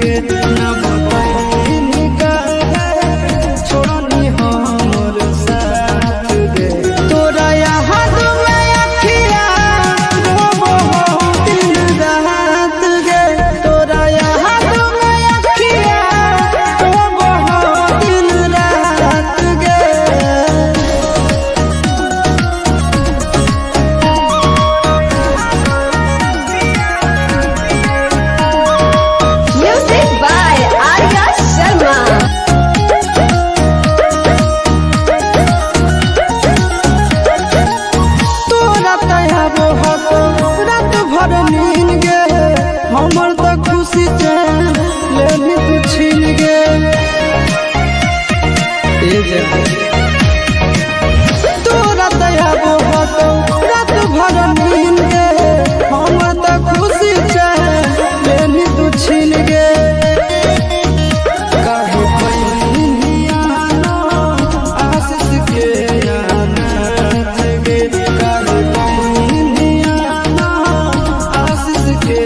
गे ना बताई छोड़नी हमर साथ गे तोरा याद में अखिया रोबो दिन रात गे तोरा याद में अखिया रोबो दिन रात गे। Music by Arya Sharma. तोरा तैयारो हतो रात भर नींद गे हमर तो खुशी चैन लेनी तू छीन गे तोरा तैयारो हतो रात भर नींद गे हमर तो खुशी चैन लेनी तू छीन गे काहे पहिनिया आशीष के अनाथ गे काहे पहिनिया आशीष के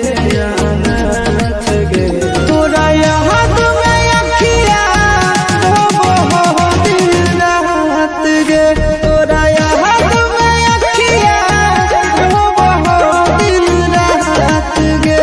अनाथ गे तोरा याद में अखिया रोबो दिन रात गे तोरा याद में अखिया रोबो दिन रात गे।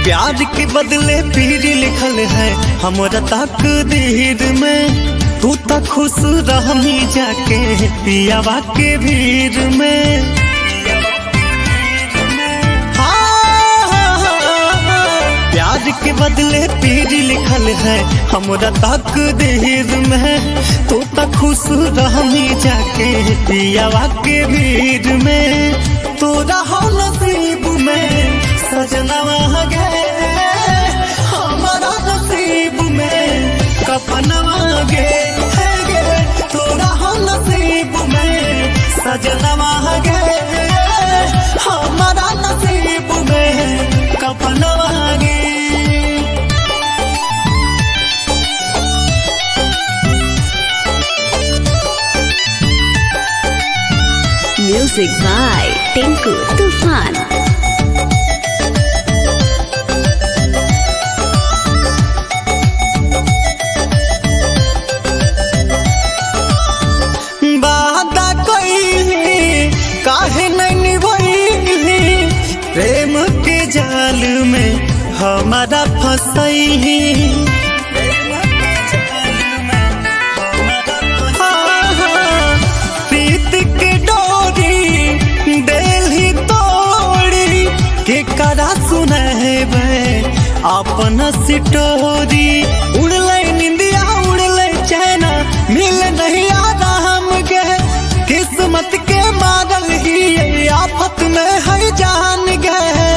प्यार के बदले पीर लिखल है हमरा तकदीर में तू तो खुश रहनी जाके पियावा के भीड़ में। प्यार के बदले पीर लिखल है हमरा तकदीर में तू तो खुश रहनी जाके पियावा के भीड़ में तोरा हो नसीब में सजनवा गे हमारा नसीब में कफनवा गे तोरा हो नसीब में सजनवा गे हमारा नसीब में कफनवा गे। Music by Tinku Tufan. वादा कइली काहे नहीं निभइली प्रेम के जाल में हमारा फसैली। प्रीत के डोरी देली तोड़ी के करा सुनहबे अपन सिटोरी उड़ले निंदिया उड़ले चैना मिल नहीं आराम गे किस्मत के मारल ही आफत में है जान गए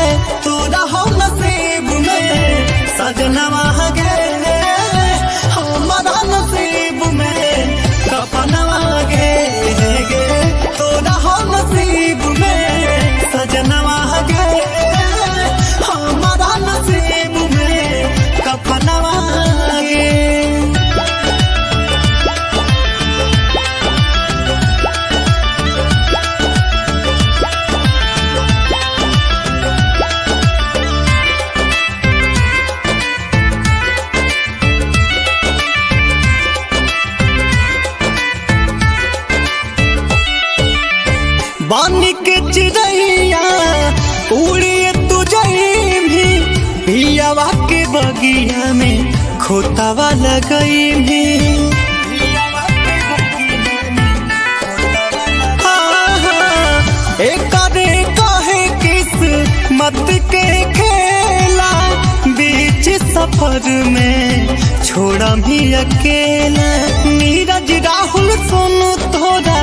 तोरा हो नसीब में सजनवा गे हमारा नसीब में कफनवा गे तोरा हो नसीब में सजनवा गे हमारा नसीब में कफनवा गे। बानी के चिड़ैया उड़िए तुझई भी पियावा के बगिया में खोतावा लगई भी एक कहे किस्मत के खेला बीच सफर में छोड़ा भी अकेला नीरज राहुल सुन तोरा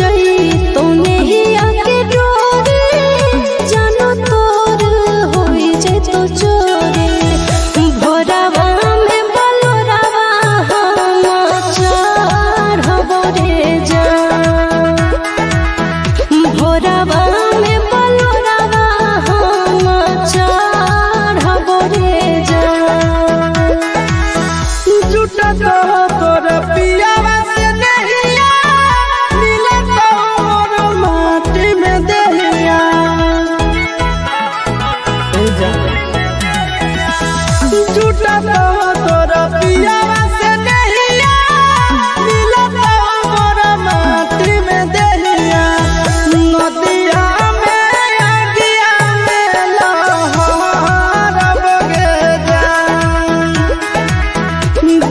जई तो नहीं आके डोरे जानो तोर होई जे तो चोरे भोरावा में बलोरावा हम चढ़बो रे जा भोरावा में बलोरावा हम चढ़बो रे जा झूठा तो तोर पियावा से नहिया मिले तो मोर माटी में दहिया झूठा तो तोर पियावा से नहिया मिले तो मोर माटी में दहिया नदिया में अगिया में लहर बगे जा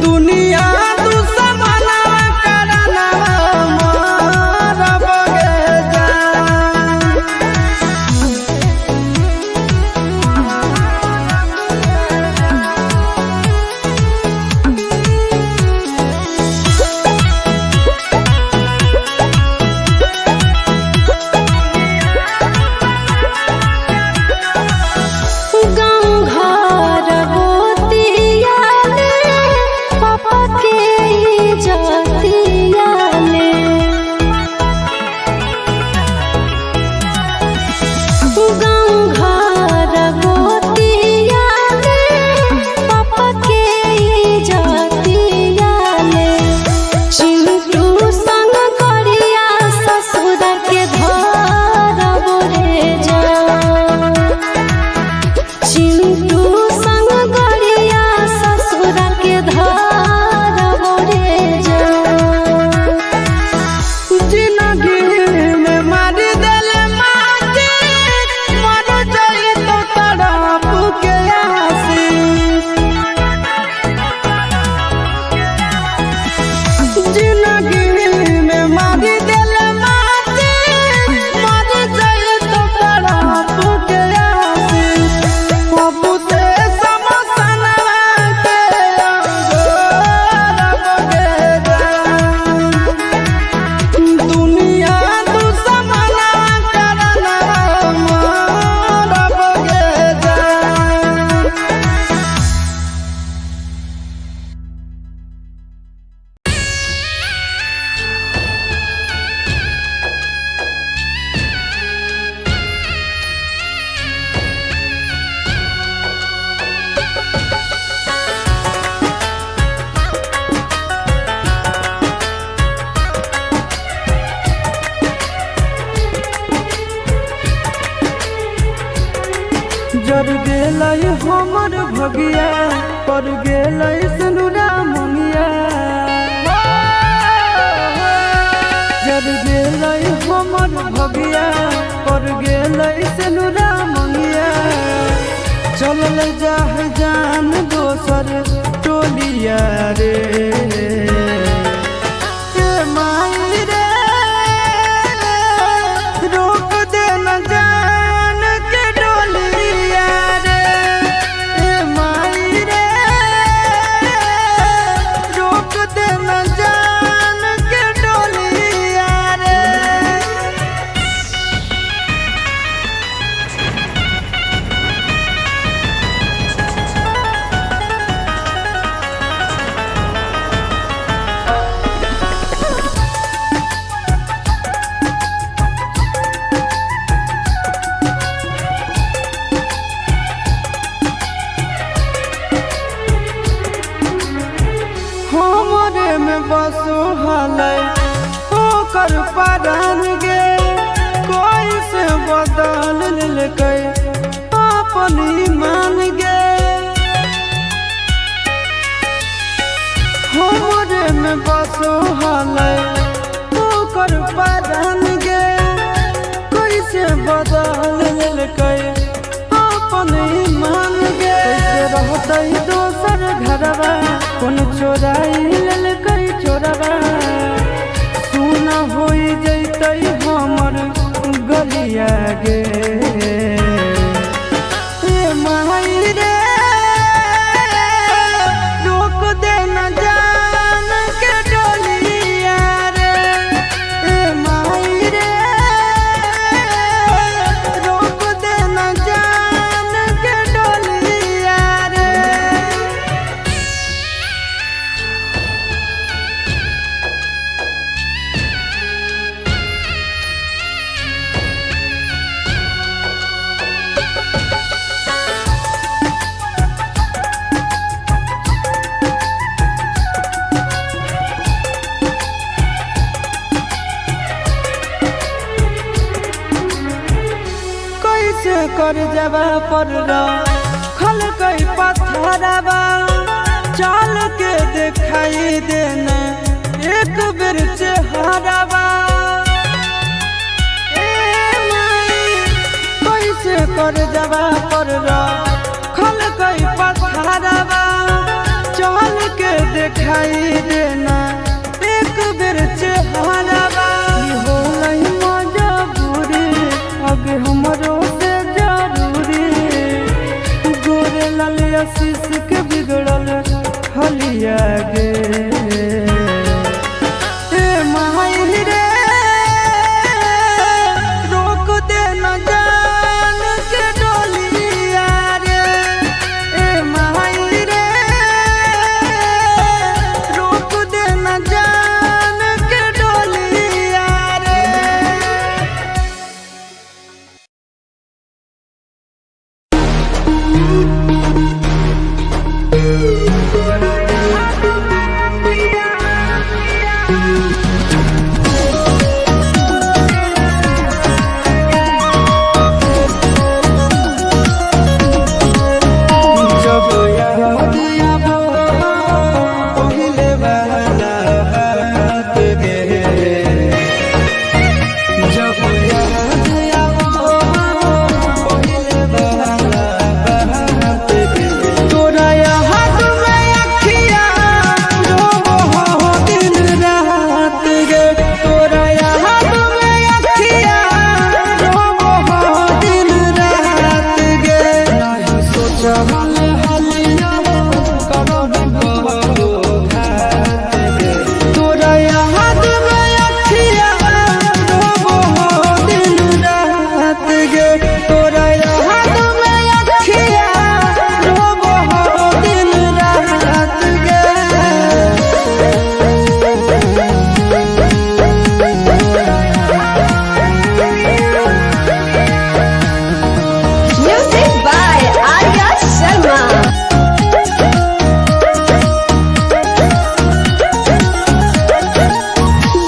दुनिया दुश्मना करना मार बगे जा गाँव घर गोतिया ले पापा के जातिया ले गाँव घर गोतिया ले पापा के जातिया ले चिंटू संग करिया ससुर के धरबो रे जा चिंटू संग गरिया ससुर के धरबो रे जा जिंदगी में मार दिल माटी मर जाई तो तड़प के आसी जिंदगी में मार दिल माटी मर जाई तो तड़प के आसी बाबू से समसना के अंगोर बगे जा दुनिया दुश्मना करना मार बगे जा जर गेलै हमर भगिया पर गेलै सनुरा मंगिया जर गेलै हमर भगिया पर गेलै सनुरा मंगिया चलल जाह जान दोसर टोलिया रे ए माई रे रोक दे न जान के डोलिया रे ए माई रे रोक दे न जान के डोलिया रे हमरे में बसो हलै ओकर परान गे कोई से बदल लेकै अपन ईमान गे हमरे में बसो हलै ओकर परान गे कोई से बदल लेकै अपन ईमान गे कैसे रहतै दोसर घरवा कौन चोराई लेलकै चोरवा सुना होई जैतै हमर गलिया गे ए माई रे रोक दे न जान के डोलिया रे ए माई कर जवा पर खल कई पत्थरवा चल के दिखाई देना एक बेर चेहरावा कैसे कर जवा पर खल कई पत्थरवा चल के दिखाई देना एक बेर चेहरावा हो नहीं मजबूरी अब हमरो से जरूरी गोरे लाल आशीष के बिगड़ल हलिया गे ए माही रे रोक दे न जान के डोलिया रे ए माही रे रोक दे न जान के डोलिया रे। जब याद आबो पहिले वाला बात गे जब याद आबो पहिले वाला बात गे तोरा याद में अखियाँ रोबो हो दिन रात गे तोरा याद में अखियाँ रोबो हो दिन रात गे नहीं सोचल तोरा याद में अखियाँ रोबो हो दिन रात गे तोरा याद में अखियाँ रोबो हो दिन रात गे। Music by Arya Sharma.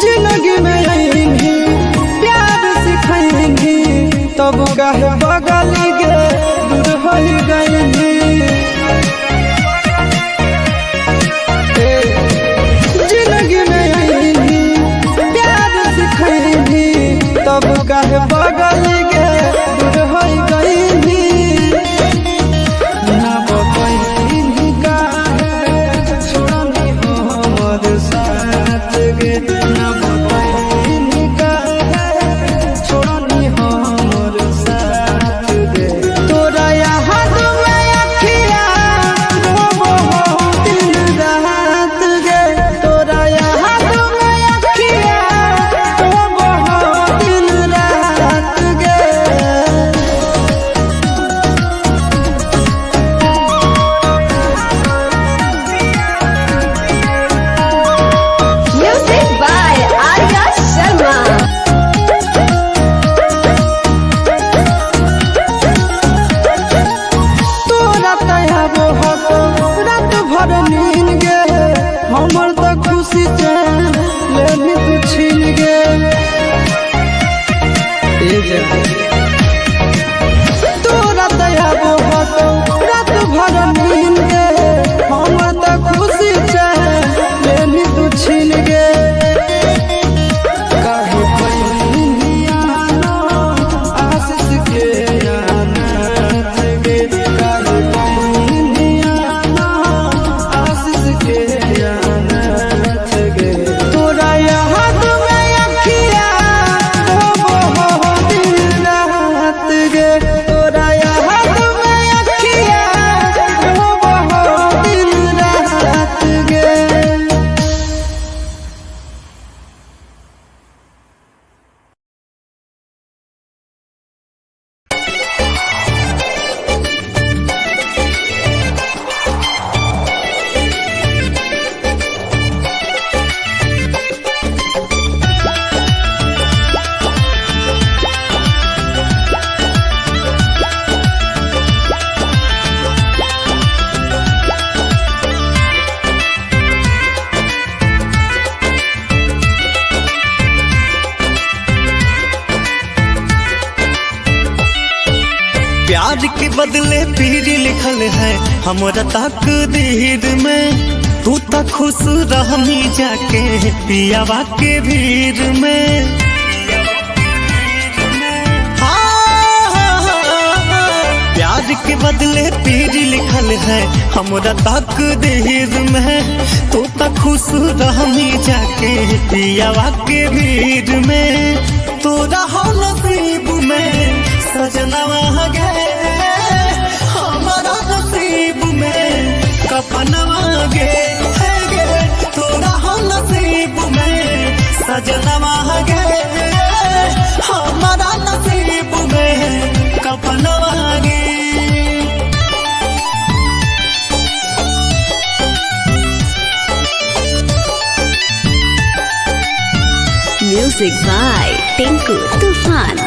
जिंदगी में आएंगी प्यार सिखाएंगी तब कहे बगल गे दूर हो गएंगी जिंदगी में आएंगी प्यार सिखाएंगी तब कहे बगल गे दूर हो गएंगी ना बतैनी काहे छोड़नी हो हमर साथ गे ना बतैनी काहे छोड़नी हो हमर साथ गे तोरा याद में अखियाँ रोबो हो दिन रात गे तोरा याद में अखियाँ रोबो हो दिन रात गे। Music by बदले पीर लिखल है हमरा तकदीर में। तू तो खुश रहमी जाके पियावा के भीड़ में। प्यार के बदले पीर लिखल है हमरा तकदीर में। तू तो खुश रहमी जाके पियावा के भीड़ में। तोरा हो नसीब में सजनवा गे, हमारा नसीब में कफनवा गे। तोरा हो नसीब में सजनवा गे, हमारा नसीब में कफनवा गे। Music by Tinku Tufan.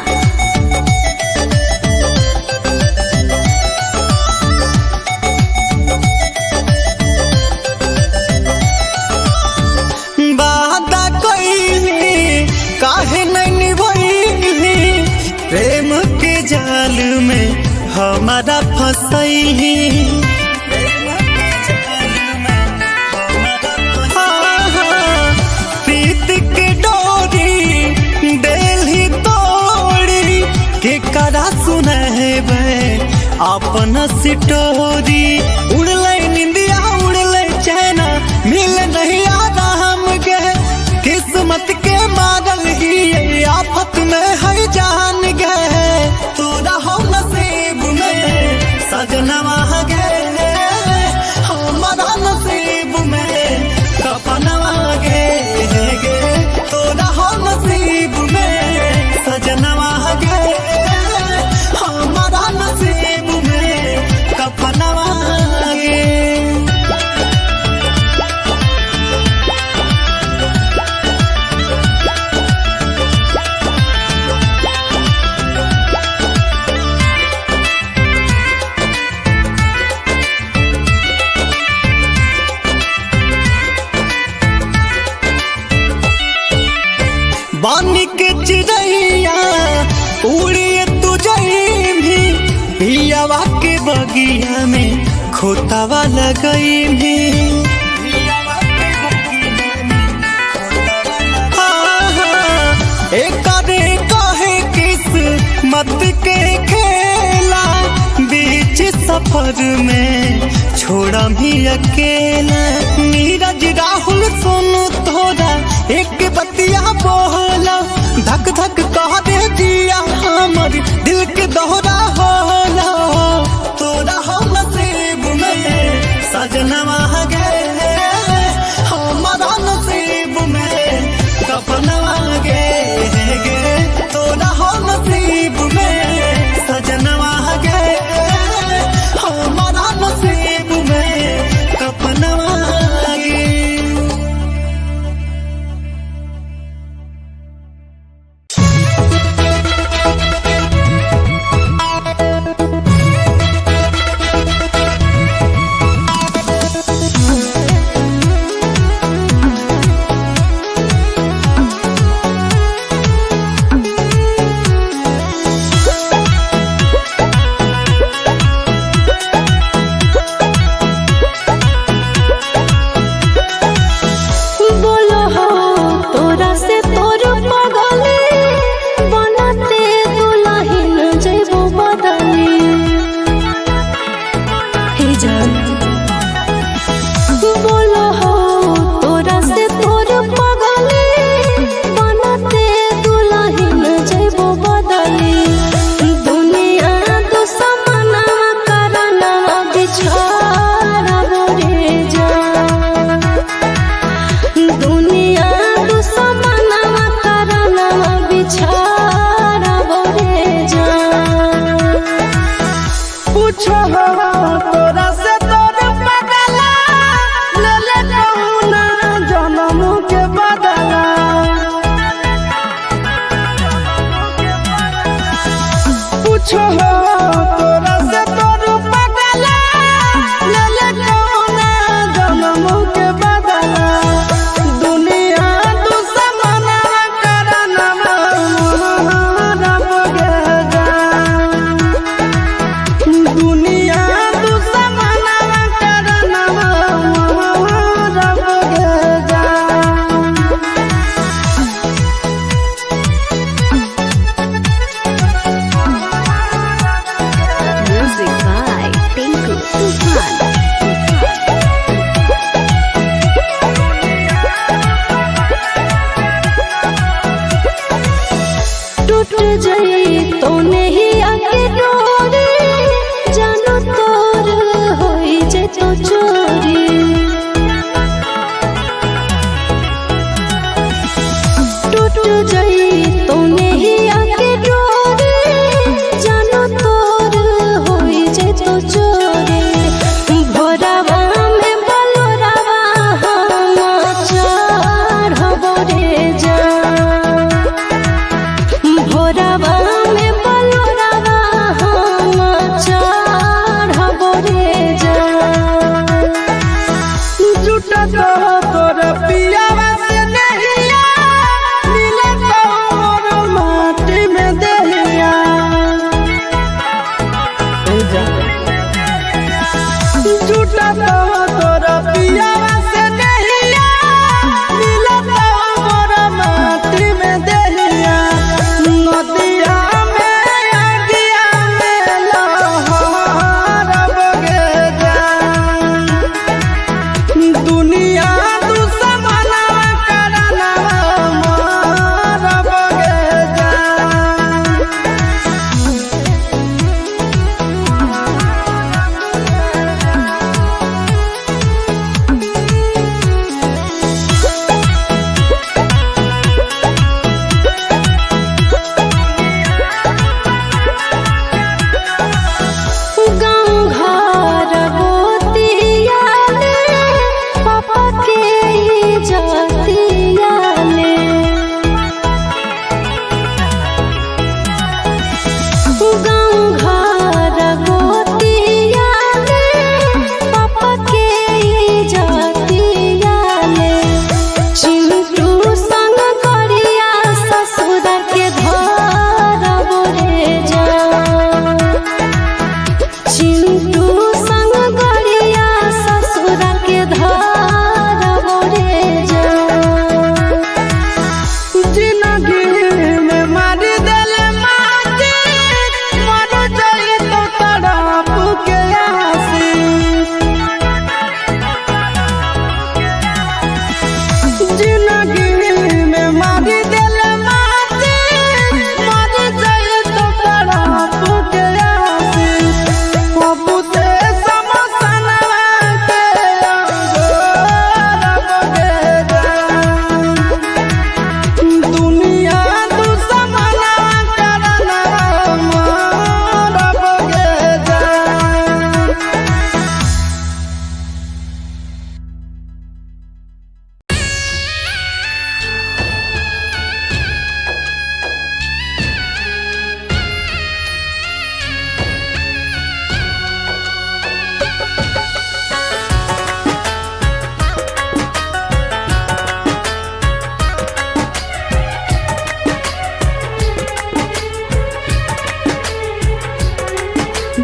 वादा कइली काहे नहीं निभइली, प्रेम के जाल में हमारा फसैली। प्रीत के डोरी देली तोड़ी के करा सुनहबे अपन सिटोरी। उड़ले निंदिया उड़ले चैना मिल नहीं आराम गे। किस्मत के मारल ही आफत में है जान गे। तोरा हो नसीब में सजनवा गे, हमारा नसीब में कफनवा गे। तोरा हो नसीब में सजनवा गे, हमारा नसीब में कफनवा गे। बानी के चिड़ैया उड़िए तू जई भी, पियावा के बगिया में खोतावा लगई भी। एकरे कहे किस्मत के खेला, बीच सफर में छोड़ा भी अकेला। नीरज राहुल सोनू तोरा एक बतिया बोला, धक धक कह दे दिया हमर दिल के दोहरा होला। तोरा हो नसीब में सजनवा गे, हमारा नसीब में कफनवा गे। तोरा हो नसीब में सजनवा गे, हमारा नसीब में कफनवा गे। जई तो नहीं आके डोरे जानो तोर होई जे तो चोरे भोरवा में बलोरावा हम चढ़बो रे जा भोरवा में बलोरावा हम चढ़बो रे जा जुटा तो तोर पियावा से नहिया मिले तो मोर माटी में देहिया जुटा तो तोर पियावा से नहिया मिले तो मोर माटी में देहिया नदिया में अगिया में लहर बगे जा दुनिया दुश्मना करना मार बगे जा गाँव घर गोतिया में पापा के जतिया में गाँव घर गोतिया में पापा के जतिया में चिंटू संग करिया ससुर के घर बोरे जा चिंटू संग गरिया ससुर के धार बोरे जा जिंदगी में मारी दिल माटी मर जाई तो तड़प के आसी जिंदगी में मारी दिल माटी मर जाई तो तड़प के आसी बाबू से समसनवा के अंगोर बगे जा दुनिया दुश्मना करना मार बगे जा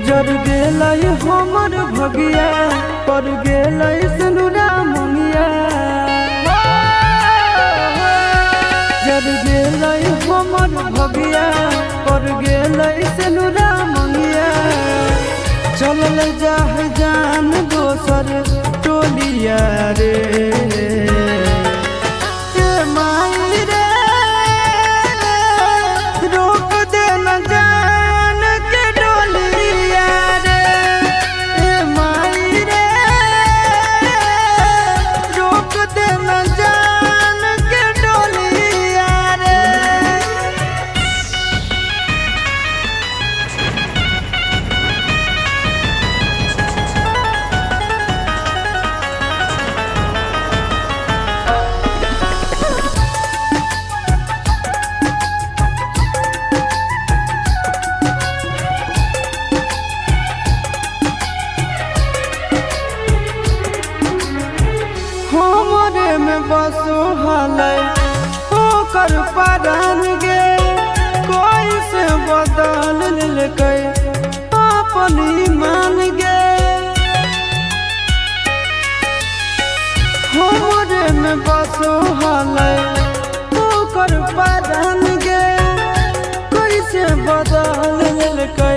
जर गेलै हमर भगिया पर गेलै सिनुरा मंगिया जर गेलै हमर भगिया पर गेलै सिनुरा मंगिया चलल जाह जान दोसर टोलिया रे ए माई रे रोक दे न जान के डोलिया रे ए माई रे रोक दे न जान के डोलिया रे हमरे में बसो हलै ओकर परान गे कोई से बदल लेकै अपन ईमान गे हमरे में बसो हलै ओकर परान गे कोई से बदल लेकै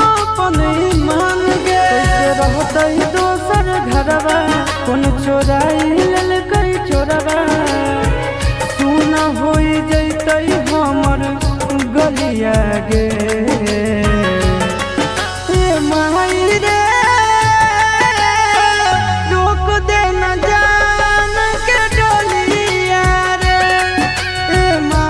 अपन ईमान गे कैसे रहतै दोसर घरवा कौन चोराई लेलकै चोरवा सुना होई जैतै हमर गलिया गे ए माई रे रोक दे न जान के डोलिया रे ए माई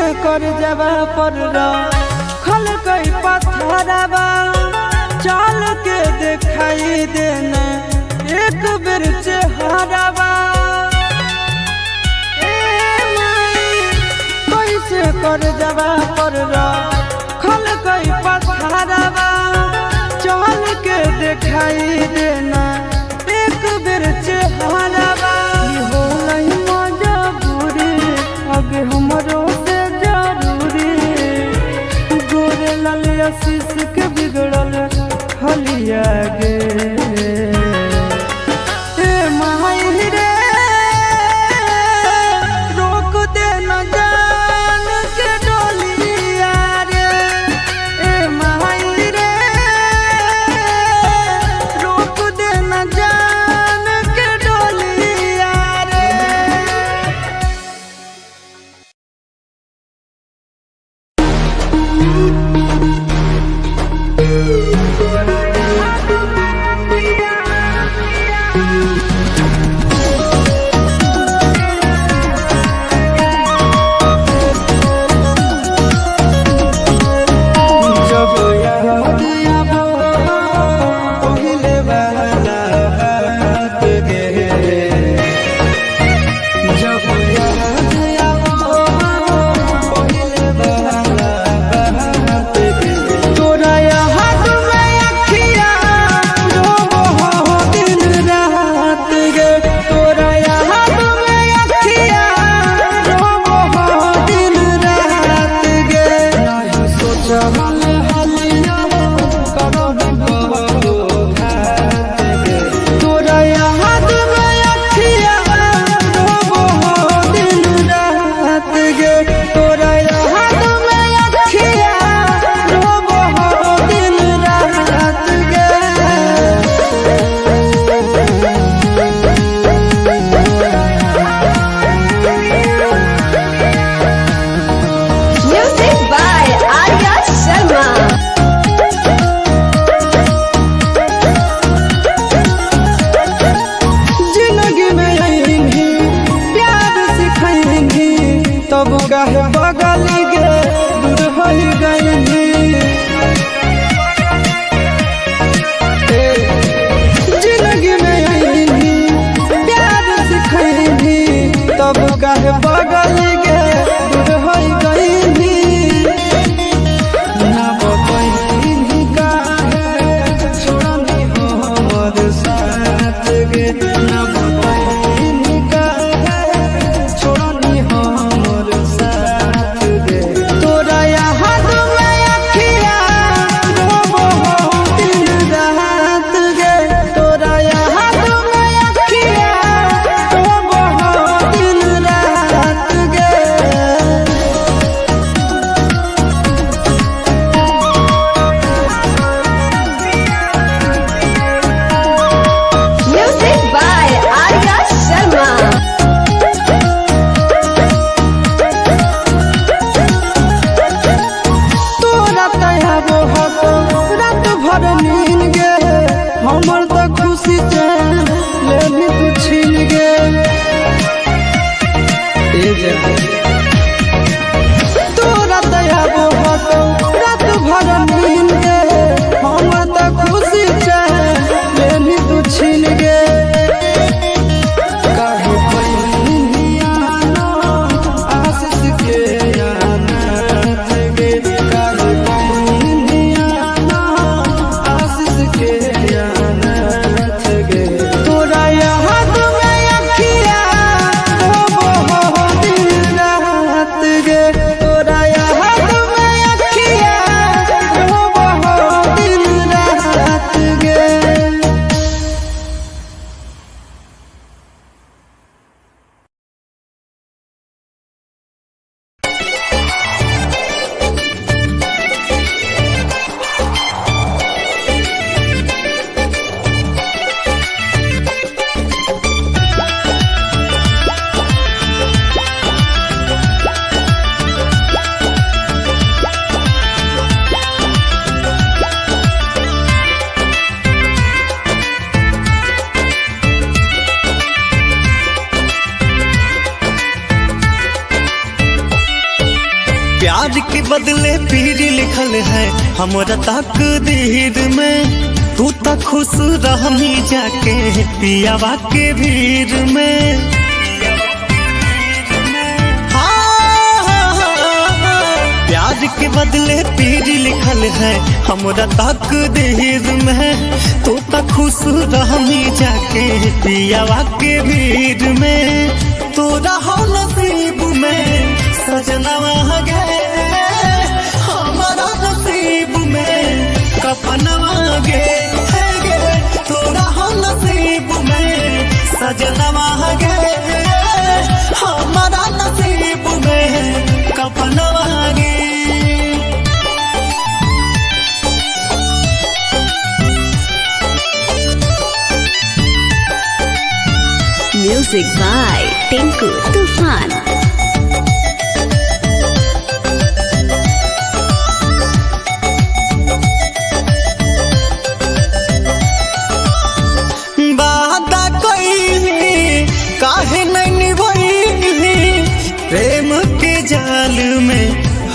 कैसे कर जबा पर खल कई पत्थरबा चल के दिखाई देना एक बेर चेहराबा कैसे कर जबा पर खल कई पत्थरबा चल के दिखाई देना एक बेर चेहराबा हो नहीं मजबूरी आगे हमरो से जरूरी गोरे लाल आशीष के बिगड़ल हलिया गे ए माही रे रोक दे न जान के डोलिया रे ए माही रे रोक प्यार के बदले पीर लिखल है हमरा तकदीर में। तू तो खुश रहनी जाके पियावा के भीड़ में। प्यार के बदले पीर लिखल है हमरा तकदीर में। तू तो खुश रहनी जाके पियावा के भीड़ में। तोरा हो नसीब में सजनवा गे हमारा नसीब में कपनवा गे तोरा हो नसीब में सजनवा गे हमारा नसीब में कपनवा गे। Music by Tinku Tufan. वादा कइली काहे नहीं निभइली प्रेम के जाल में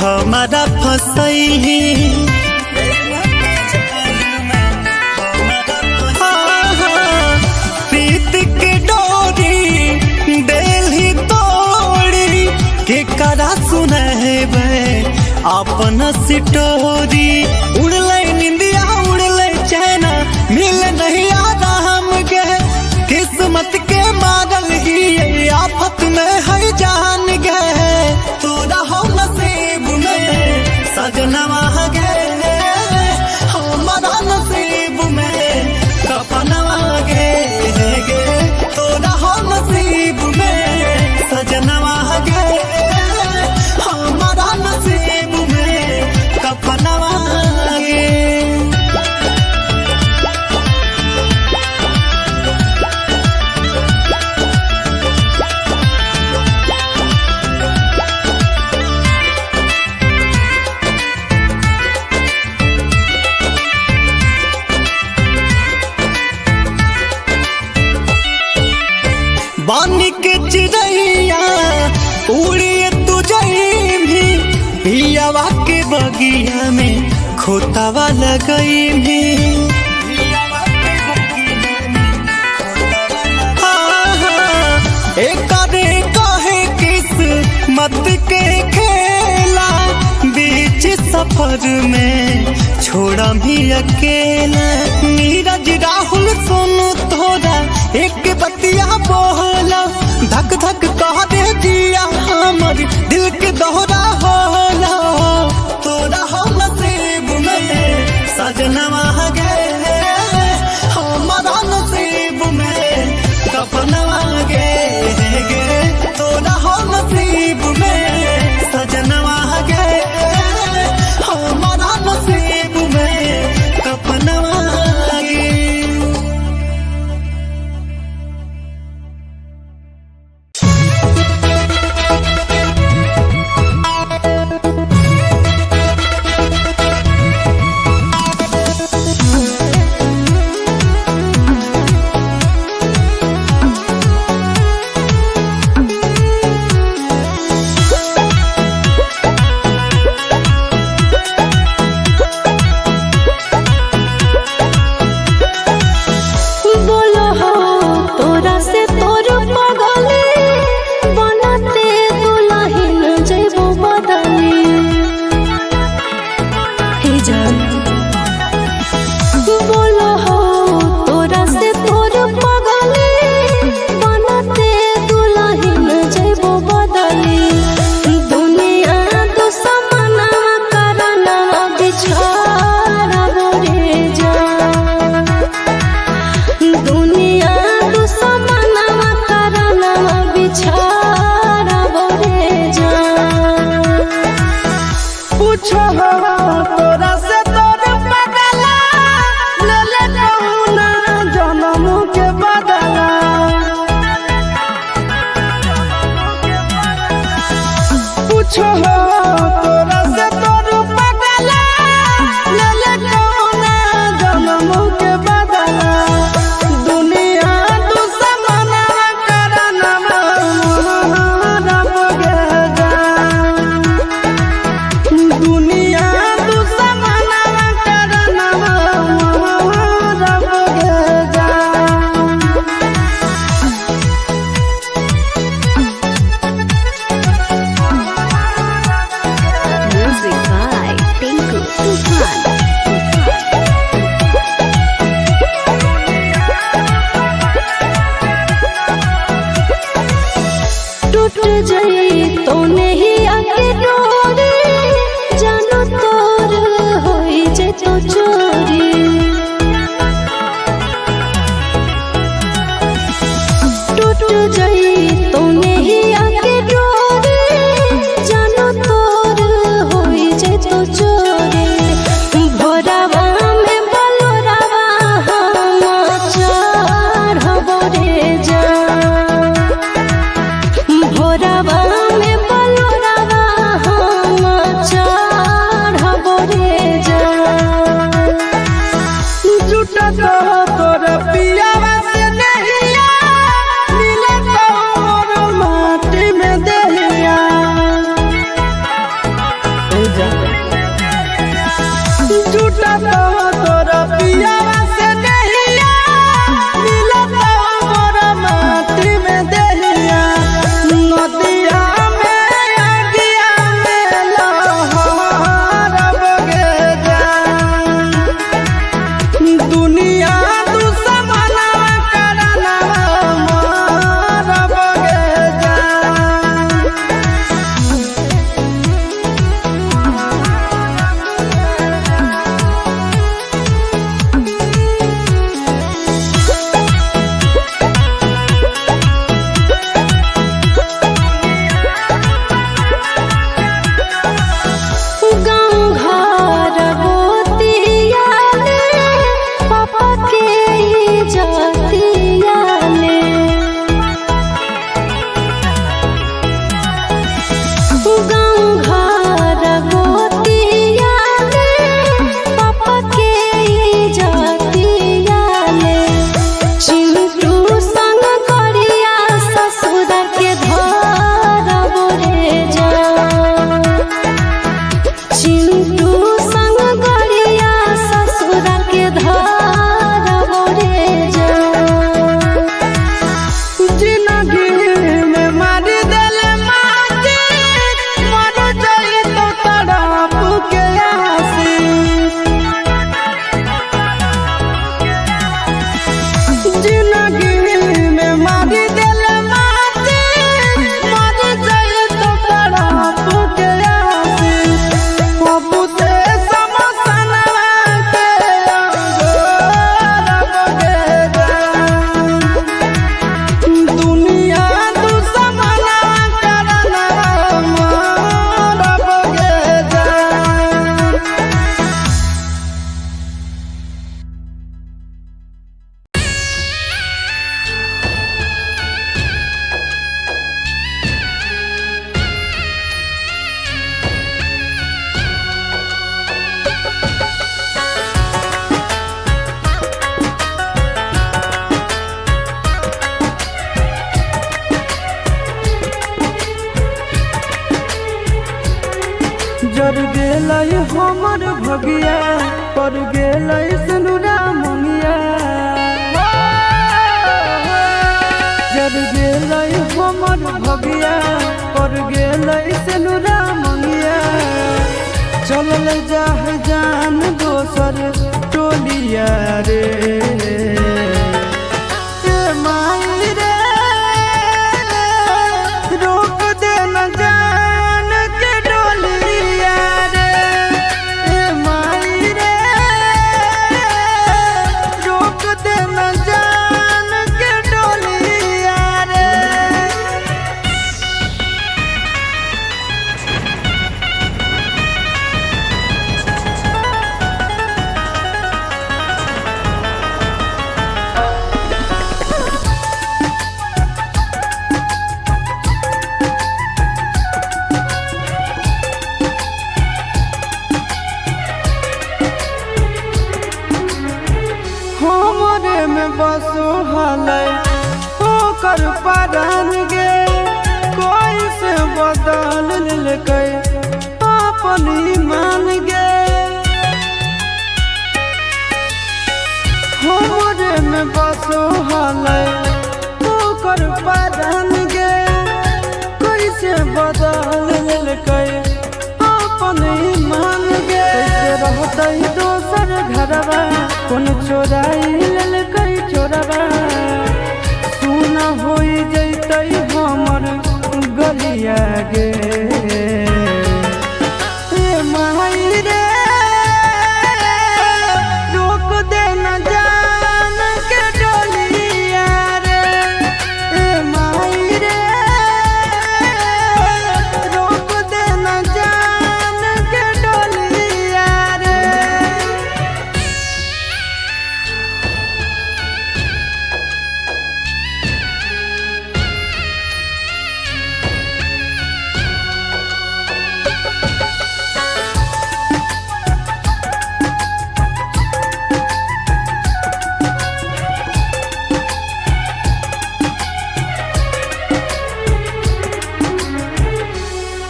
हमारा फसैली। प्रीत के डोरी देली तोड़ी के करा सुनहबे अपन सिटोरी। उड़ले निंदिया उड़ले चैना मिल नहीं आराम के किस्मत के मारल ही आफत में है जान गे। तोरा हो नसीब में सजनवा गे हमारा नसीब में कपनवा गे तोरा हो नसीब में सजनवा गे हमारा नसीब में कपनवा गे। बानी के चिड़ैया उड़िए तू जई भी पियावा के बगिया में खोतावा लगई भी। एक कहे किस्मत के खेला बीच सफर में छोड़ा भी अकेला। नीरज राहुल सोनू तोरा एक बतिया बोला धक धक कह दे दिया हमर दिल के दोहरा होला। तोरा हो नसीब में सजनवा गे हमारा नसीब में कपनवा गे तोरा हो नसीब में सजनवा गे हमारा नसीब में कपनवा गे। जर गेलै हमर भगिया पर गेलै सनुरा मंगिया जर गेलै हमर भगिया पर गेलै सनुरा मंगिया चलल जाह जान दोसर टोलिया रे ए माई रे रोक दे न जान के डोलिया रे ए माई रे रोक दे न जान के डोलिया रे। हमरे में बसो हलै ओकर परान गे कोई से बदल लेकै अपन ईमान गे हमरे में बसो हलै ओकर परान गे कोई से बदल लेकै अपन ईमान गे कैसे रहतै दोसर घरवा कौन चोराई लेलकै चोरवा सुना होई जैतै हमर गलिया गे ए माई रे रोक दे न जान के डोलिया रे ए माई रे रोक दे न जान के डोलिया रे।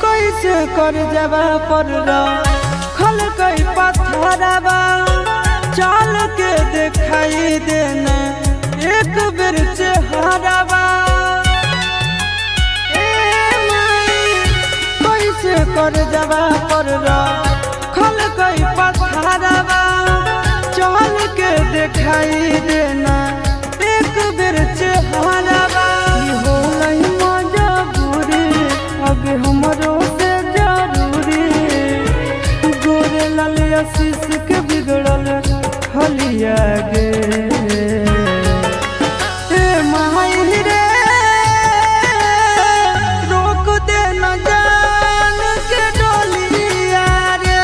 कैसे कर जबा पर खल कई पत्थरवा चाल के दिखाई देना एक बेर चेहरवा ए माई कैसे कर जबा पर खल कई पत्थरवा चाल के दिखाई देना एक बेर चेहरवा होलै मजबूरी अब हमरो से जरूरी गोरे लाल आशीष के बिगड़ल हलिया गे ए माई रे रोक दे न जान के डोलिया रे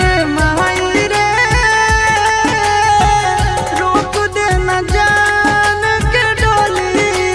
ए माई रे रोक दे न जान के डोलिया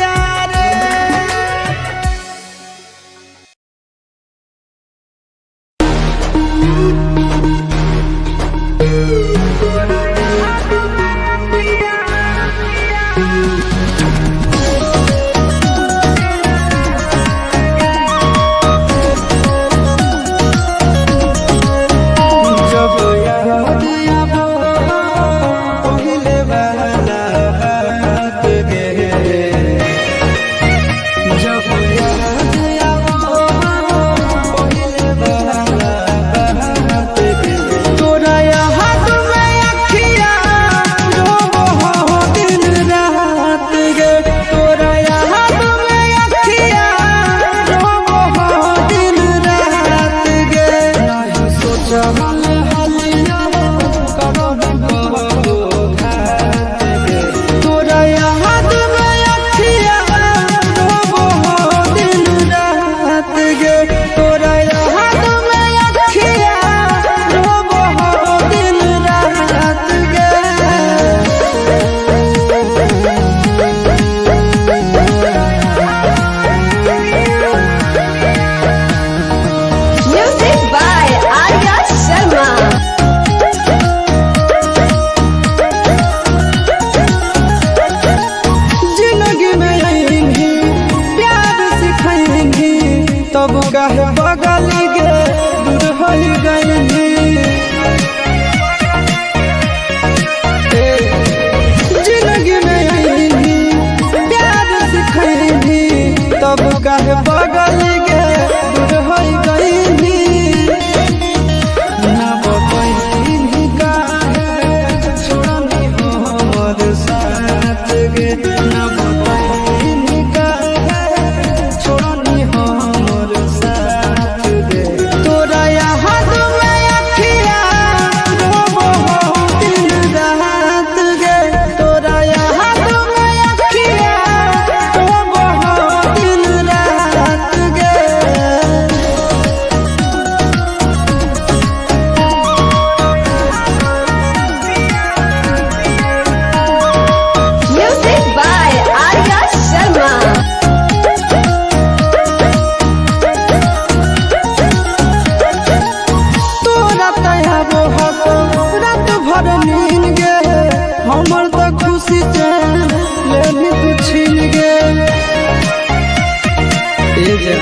जा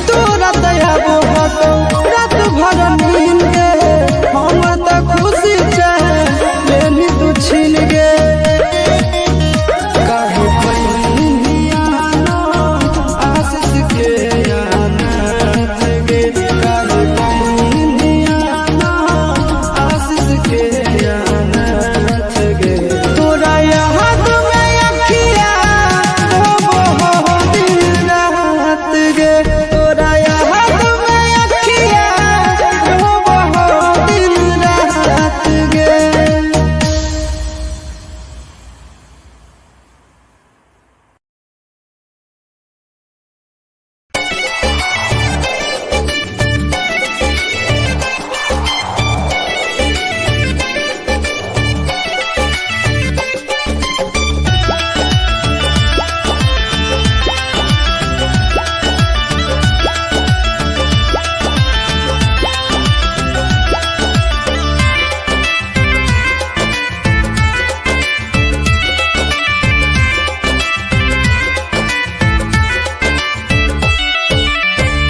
तोरा दया बोहतो रात भर नींद गे हमर त खुशी चाहे लेनी तू छीन गे काहे पहिनिया ना आशीष के अनाथ गे काहे पहिनिया ना आशीष के अनाथ गे तोरा याद में अखिया हो दिन रात गे तोरा याद में अखिया हो दिन रात गे।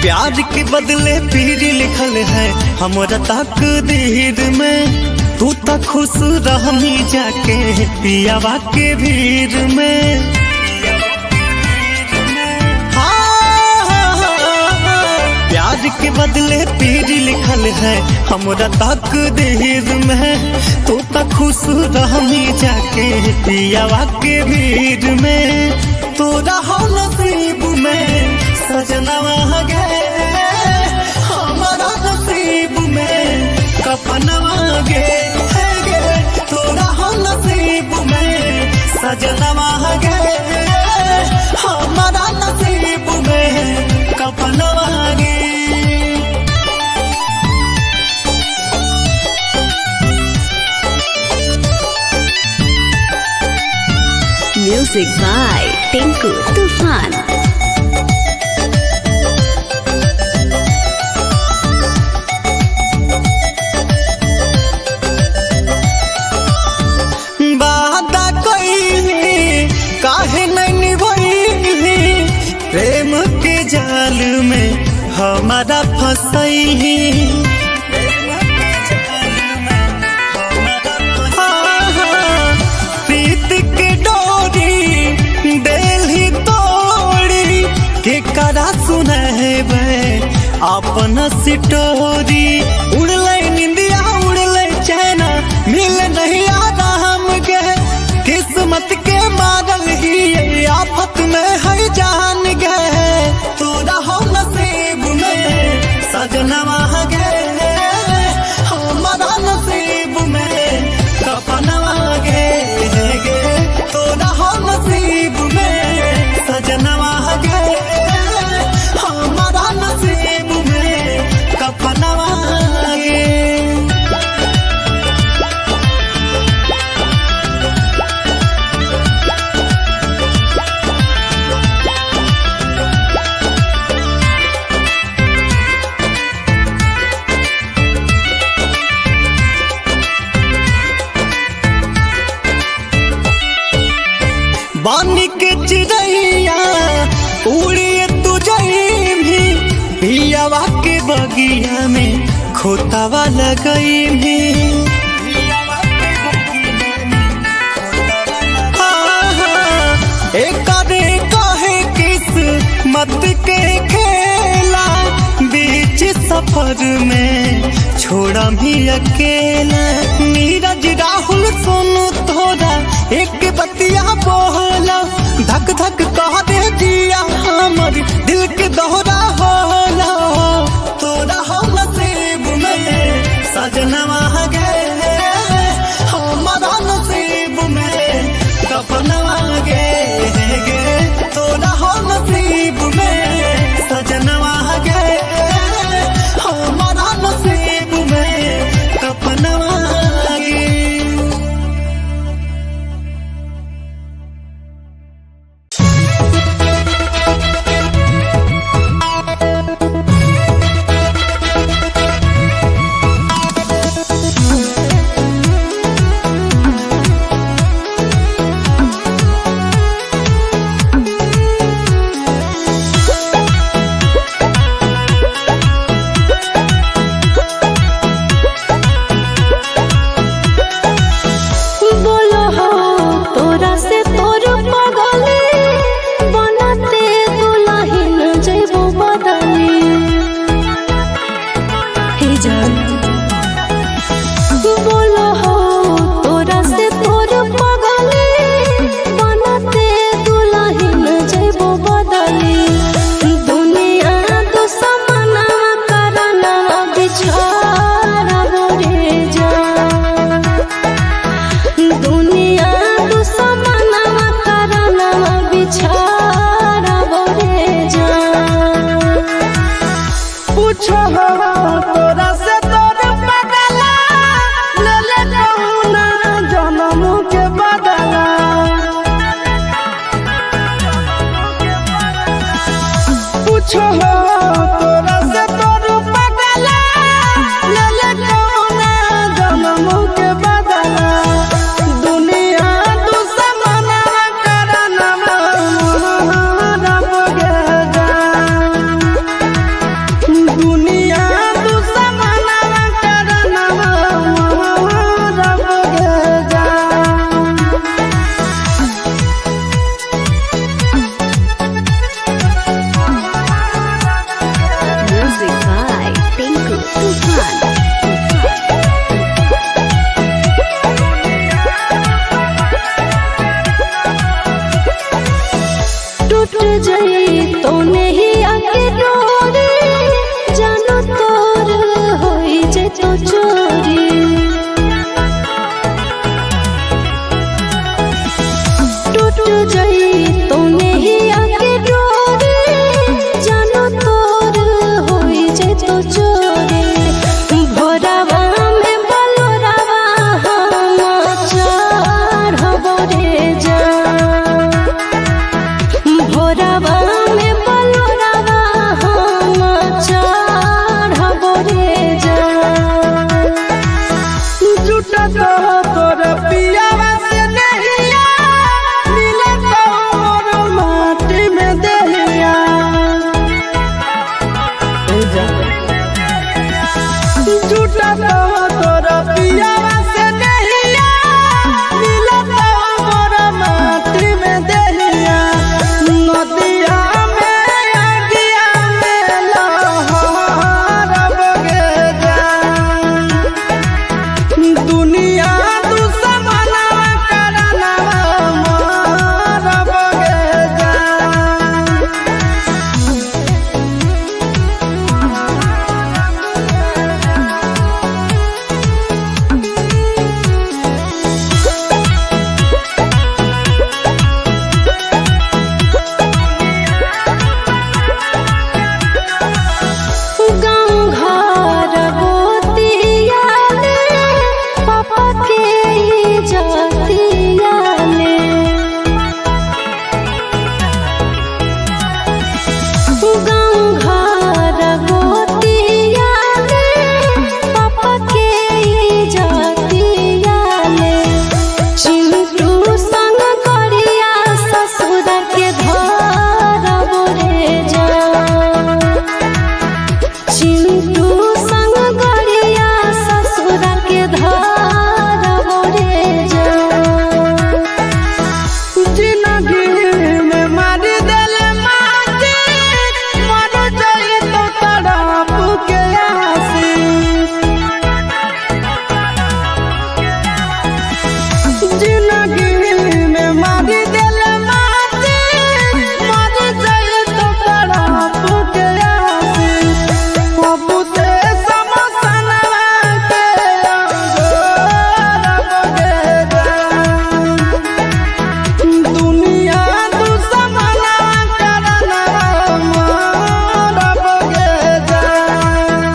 प्यार के बदले पीर लिखल है हमरा तकदीर में तू तो खुश रहमी जाके पियावा के भीड़ में प्यार के बदले पीर लिखल है हमरा तकदीर में तू तो खुश रहमी जाके पियावा के भीड़ में तोरा हो नसीब में सजनवा गे हमारा नसीब में कपनवा गे तोरा हो नसीब में सजनवा गे हमारा नसीब में कपनवा गे। Music by Tinku Tufan. वादा कइली काहे नहीं निभइली प्रेम के जाल में हमारा फसैली प्रीत के डोरी देली तोड़ी के करा सुनहबे अपन सिटोरी उड़ले निंदिया उड़ले चैना मिल नहीं आराम गे किस्मत के मारल ही आफत में है जान गे तोरा हो नसीब में सजनवा गे हमारा नसीब में कपनवा गे तोरा हो नसीब में सजनवा गे हमारा नसीब में कपनवा गे। बानी के चिड़ैया उड़िए तू जई भी पियावा के बगिया में खोतावा लगई भी एक कहे किस्मत के खेला बीच सफर में छोड़ा भी अकेला नीरज राहुल सोनू तोरा एक बतिया बोला धक धक कह दे दिया हमर दिल के दोहरा होला तोरा हो नसीब में सजनवा गे हमारा नसीब में कपनवा गे तोरा हो नसीब में सजनवा गे हमारा नसीब में कपनवा गे। पूछो हो तोरा से तोर बदला ले ले कौना जन्म के बदला पूछो हो तोरा से तोर बदला ले ले कौना जन्म के बदला दुनिया दुश्मना करना रब गे जान दुनिया दुश्मना करना रब गे जान Music by Tinku Tufan. टूट जाई तो नहीं आके डोरी जानो तोर होई जे तो चोरी टूट जाई तो नहीं आके डोरी जानो तोर होई जे तो चोरी भोरावा में बलोरावा हम चढ़बो रे जान भोरावा में बलोरावा हम चढ़बो रे जान झूठा तो तोर पियावा से नहिया मिले तो मोर माटी में देहिया झूठा तो तोर पियावा से नहिया मिले तो मोर माटी में देहिया नदिया में अगिया में लहरब गे जान दुनिया दुश्मना करना रब गे जान गाँव घर गोतिया ले पापा के इज्जतिया ले गाँव घर गोतिया ले पापा के इज्जतिया ले चिंटू संग करिया ससुर के धरबो रे जान चिंटू संग गरिया ससुर के धरबो रे जान जिंदगी में मारी दिल माटी मर जाई तो तड़प के आसी जिंदगी में मारी दिल माटी मर जाई तो तड़प के आसी पप्पू से समसना के रब गे जान दुनिया दुश्मना करना रब गे जान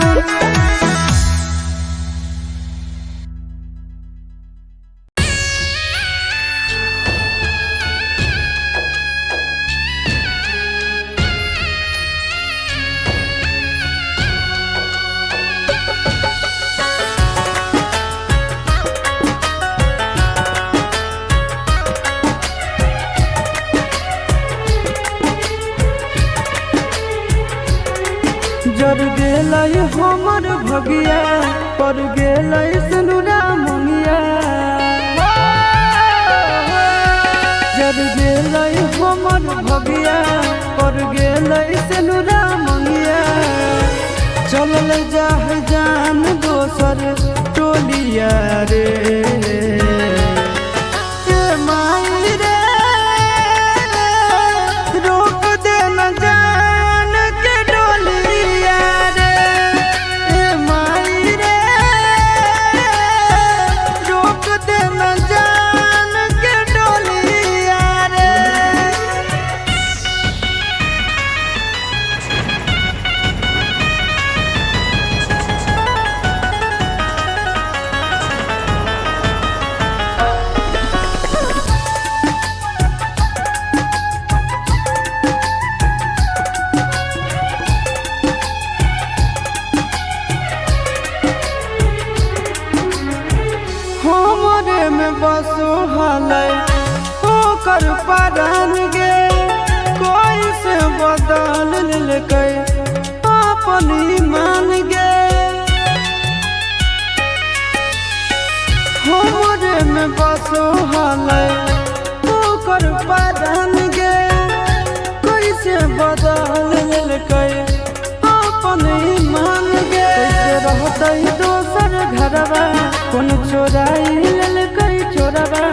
जर गेलै हमर भगिया पर गेलै सनुरा मंगिया जर गेलै हमर भगिया पर गेलै सनुरा मंगिया चलल जाह जान दोसर टोलिया रे ए माई रे रोक दे न जान के डोलिया रे ए माई रे रोक दे न जान के डोलिया रे में बसो हले ओकर बदन गे कैसे बदल लेलकै अपन ईमान गे कैसे रहतै दोसर घरवा कोन चोराई लेलकै चोरवा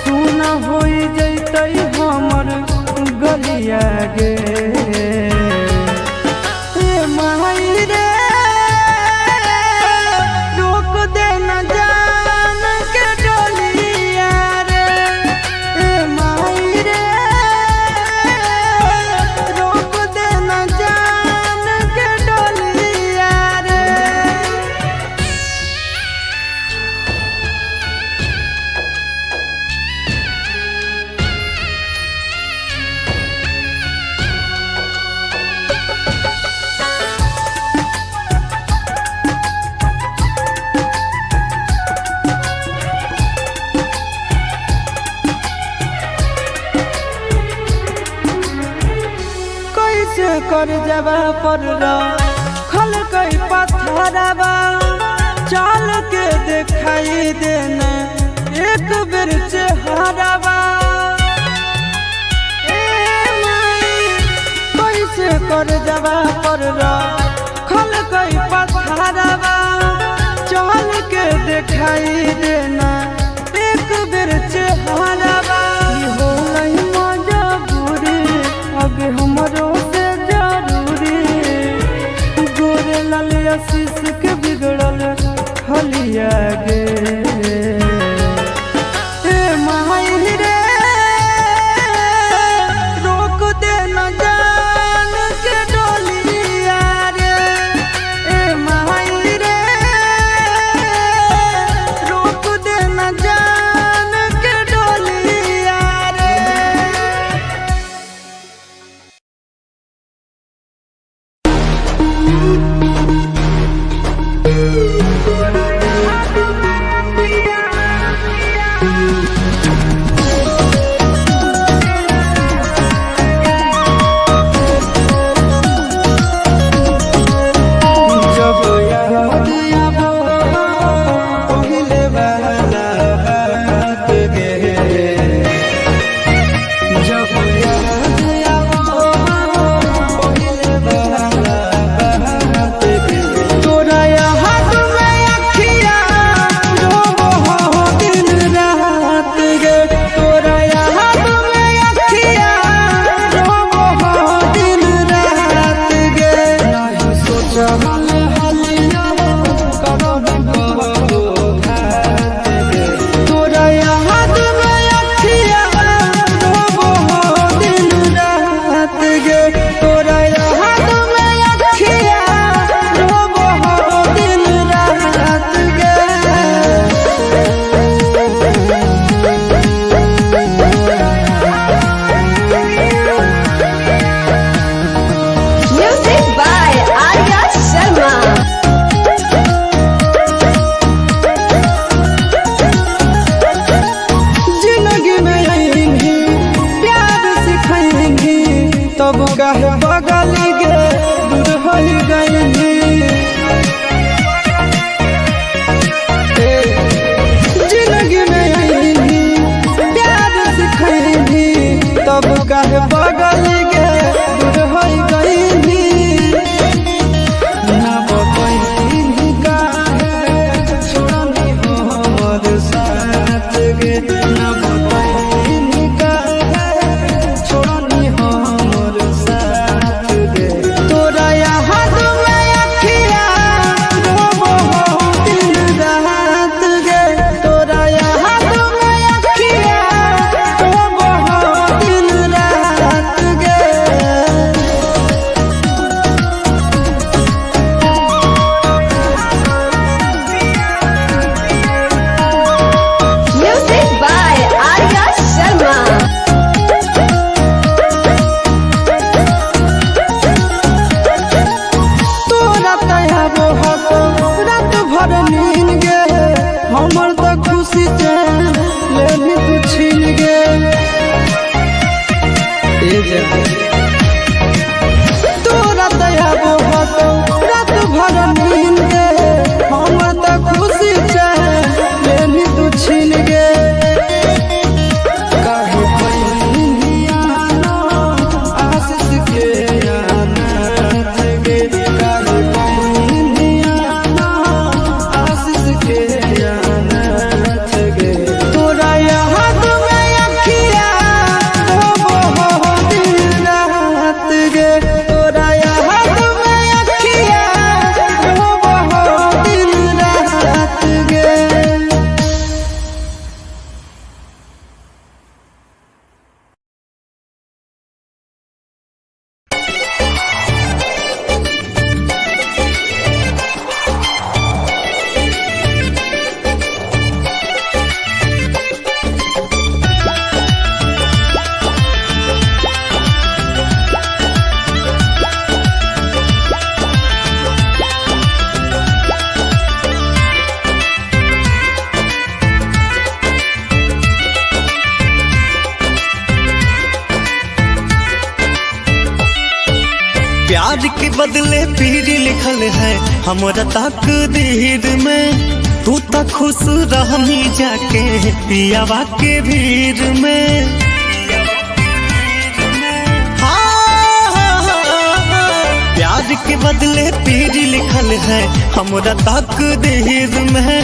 सुन होई जैतै हमर गलिया गे ए माई रे रोक दे न जान के डोलिया रे ए माई रे रोक दे न जान के डोलिया रे। कैसे कर जबा पर खल कई पत्थरवा चल के दिखाई देना एक बेर चेहरवा कैसे कर जबा पर खल कई पत्थरवा चल के दिखाई देना एक बेर चेहरवा हो नहीं मजबूरी आगे हमरो से जरूरी गोरे लाल आशीष के बिगड़ल हलिया गे ए माई रे रोक दे न जान के डोलिया रे ए माई रे रोक दे न जान के डोलिया रे। जब याद आबो पहिले वाला बात गे जब याद आबो पहिले वाला बात गे तोरा याद में अखिया रोबो हो दिन रात गे तोरा याद में अखिया रोबो हो दिन रात गे नहीं सोचल हलिया करब कबो घात गे तोरा याद में अखिया रोबो हो दिन रात गे तोरा याद में अखिया रोबो हो दिन रात गे। Music by Arya Sharma. जिंदगी में आएंगी प्यार सिखाएंगी तब काहे बगल गे दूर हो गएंगी जिंदगी में आएंगी प्यार सिखाएंगी तब काहे बगल गे दूर हो गएंगी ना बतैनी काहे छोड़नी हो हमर साथ गे ना बतैनी काहे छोड़नी हो हमर साथ गे तोरा याद में अखिया रोबो हो दिन रात गे तोरा याद में अखिया रोबो हो दिन रात गे। Music by Arya Sharma. तोरा तयाबो हतो रात भर नींद गे हमर त खुशी से लेनी तू छीन गे तोरा तयाबो हतो रात भर नींद गे हमर त खुशी से लेनी तू छीन प्यार के बदले पीर लिखल है हमरा तकदीर में। तू तो खुश रहनी जाके पियावा के भीड़ में। प्यार के बदले पीर लिखल है हमरा तकदीर में।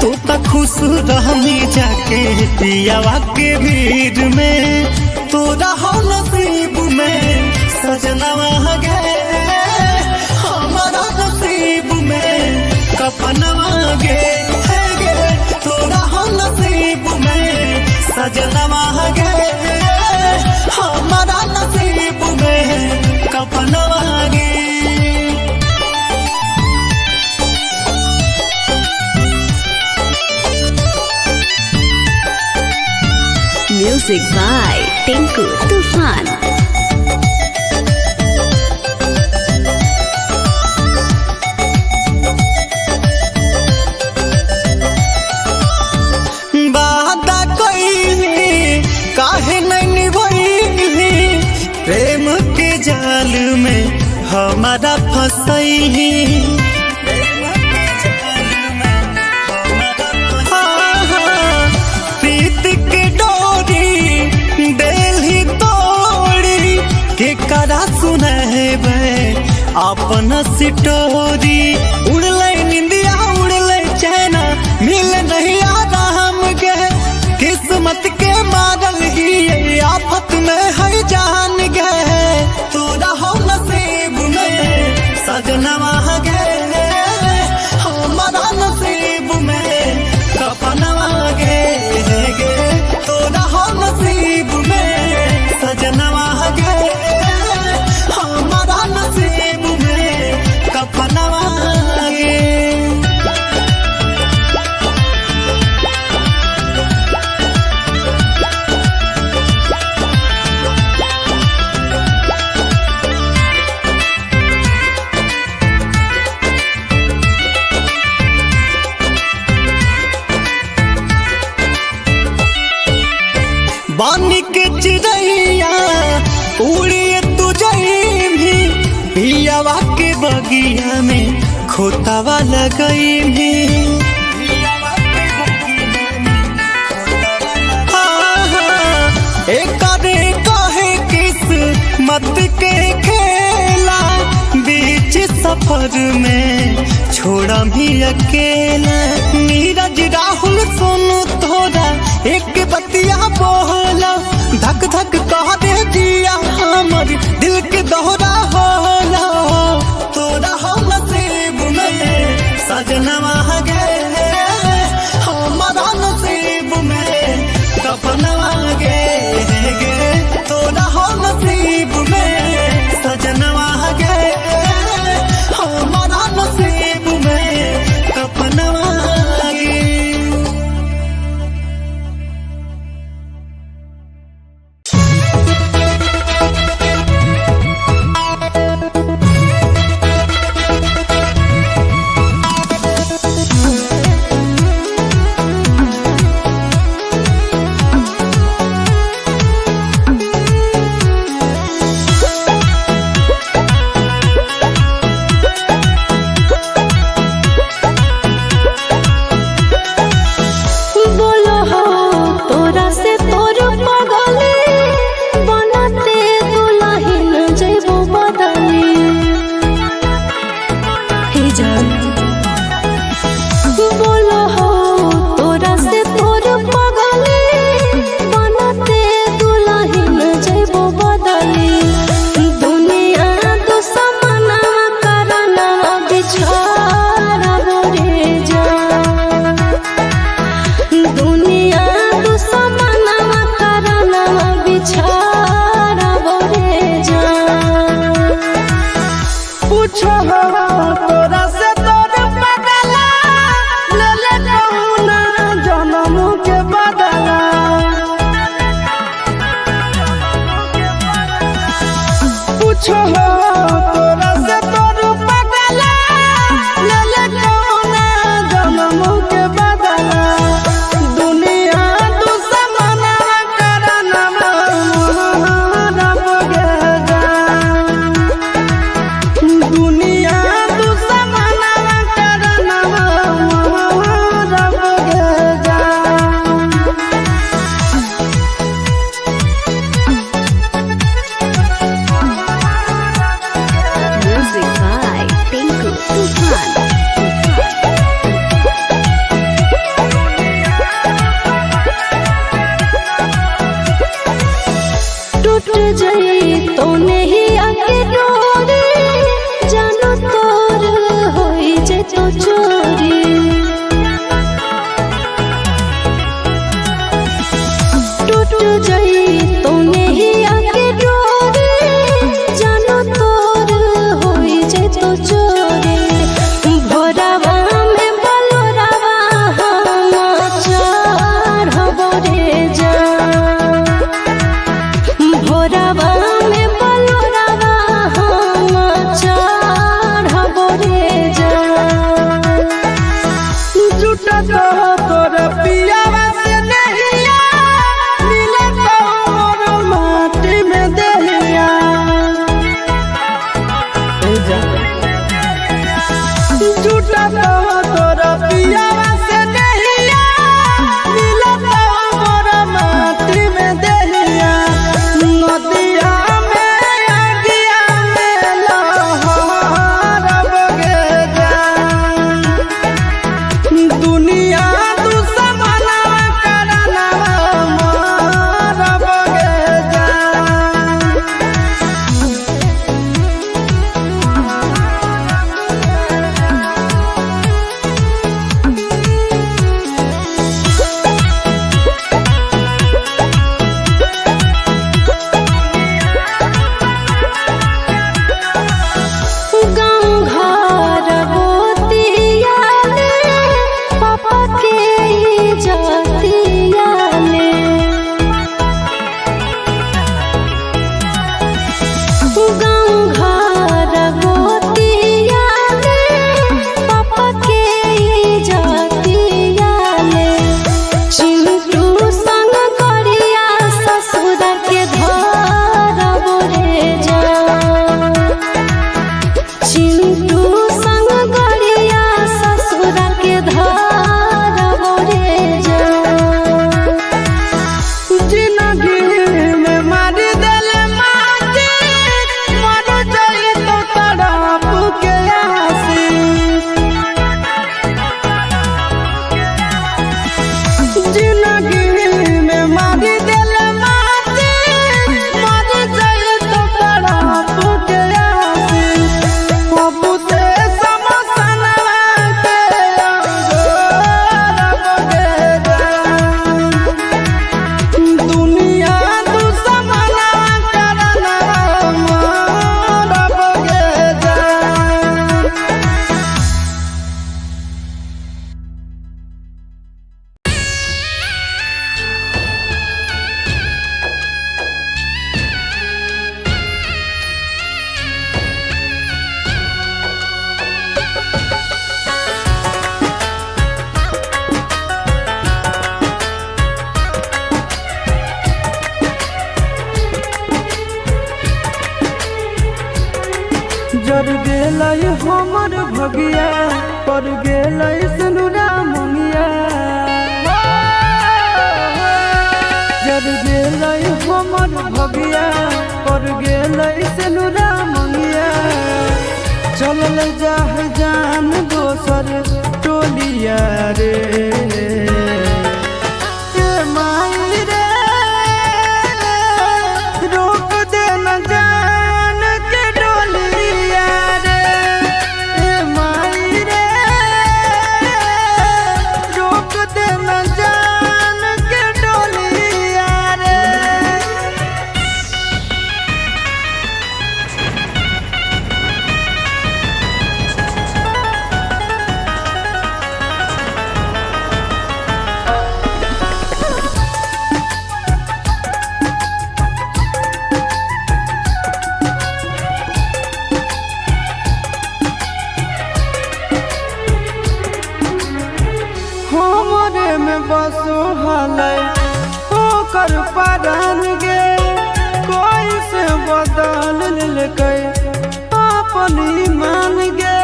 तू तो खुश रहनी जाके पियावा के भीड़ में। तोरा हो नसीब में सजनवा गे, हमारा नसीब में कफनवा गे। तोरा हो नसीब में सजनवा गे, हमारा नसीब में कफनवा गे। Music by Tinku Tufan. वादा कइली काहे नहीं निभइली, प्रेम के जाल में हमारा फसैली। प्रीत के डोरी देली तोड़ी के करा सुनैबे अपन सिटोरी। उड़ले निंदिया उड़ले चैना मिल नहीं आराम गे। किस्मत के मारल ही आफत में है जान गे। तोरा हो नसीब में सजनवा गे, हमारा नसीब में कफनवा गे। तोरा हो नसीब में सजनवा गे, हमारा नसीब में कफनवा गे। बानी के चिड़ैया उड़िए तुझई भी, पियावा के बगिया में खोतावा लगई भी। एक कहे किस्मत के खेला, बीच सफर में छोड़ा भी अकेला। नीरज राहुल सोनू तोरा एक बतिया बोला, धक धक कह दे दिया हमर दिल के दोहरा होला। तोरा हो नसीब में सजनवा गे, हमारा नसीब में कफनवा गे। तोरा हो नसीब में सजनवा गे, हमारा नसीब में कफनवा गे। जई तो नहीं आके डोरी जानो तोर होई जे तो चोरी टूट जई तो नहीं आके डोरी जानो तोर होई जे तो चोरी भोरावा में बलोरावा हम चढ़ब रे जा भोरावा में बलोरावा हम चढ़ब रे जा झूठा तो तोर पियावा से नहिया मिले तो मोर माटी में देहिया झूठा तो तोर पियावा से नहिया मिले तो मोर माटी में देहिया नदिया में अगिया में लहर बगे जा दुनिया तू समाना करना मार बगे जा गाँव घर गोतिया ले पापा के जातिया ले गाँव घर गोतिया ले पापा के जातिया ले चिंटू संग करिया ससुर के धरब रे जा चिंटू संग गरिया ससुर के धरब रे जा जिंदगी में मार देल माटी मर जाई तो तड़प के आसी जिंदगी में मार देल माटी मर जाई तो तड़प के आसी पप्पू से समसना के अंगोर बगे जा दुनिया तू समाना करना मार बगे जा जर गेलै हमर भगिया पर गेलै सनुरा मंगिया जर गेलै हमर भगिया पर गेलै सनुरा मंगिया चलल जाह जान दोसर टोलिया रे ए माई रे रोक दे न जान के डोलिया रे ए माई रे रोक दे न जान के डोलिया रे हमरे में बसो हलै ओकर परान गे कोई से बदल लेलकै अपन ईमान गे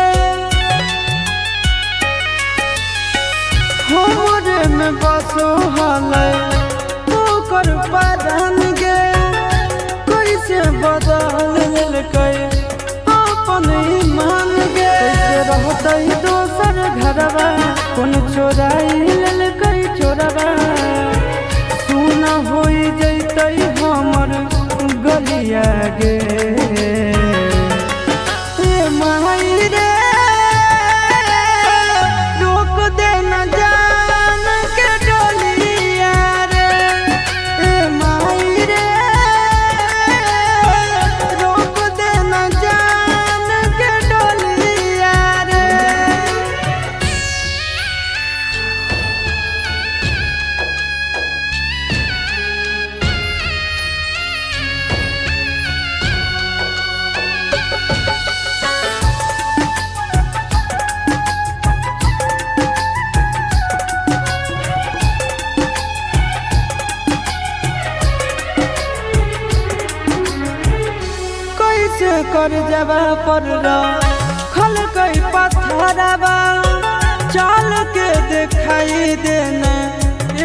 हमरे में बसो हलै ओकर परान गे कोई से बदल लेलकै अपन ईमान गे कैसे रहतै दोसर घरवा कौन चोराई लेलकै चोरवा सुना होई जैतै हमर गलिया हलिया गे माई रे रोक दे न जान के डोलिया रे माई रे रोक दे न जान के डोलिया रे। कैसे कर जबा पर खल कई पत्थरबा चल के दिखाई देना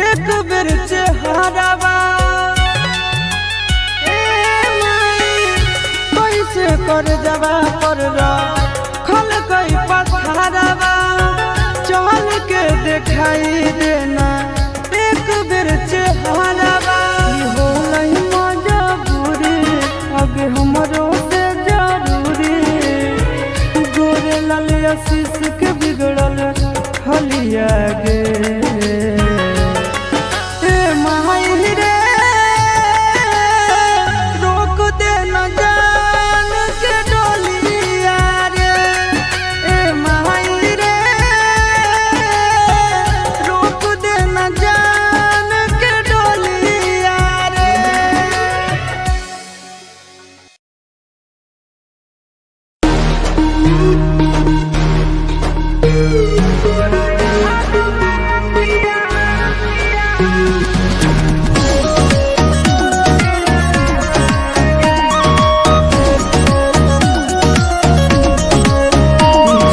एक बेर चेहराबा कैसे कर जबा पर खल कई पत्थरबा चल के दिखाई देना एक बेर चेहराबा होलई मजबूरी आगे हमरो से जरूरी गोरे लाल आशीष के बिगड़ल हलिया गे माई रे रोक दे न जान के डोलिया रे माई रे रोक दे न जान के डोलिया रे।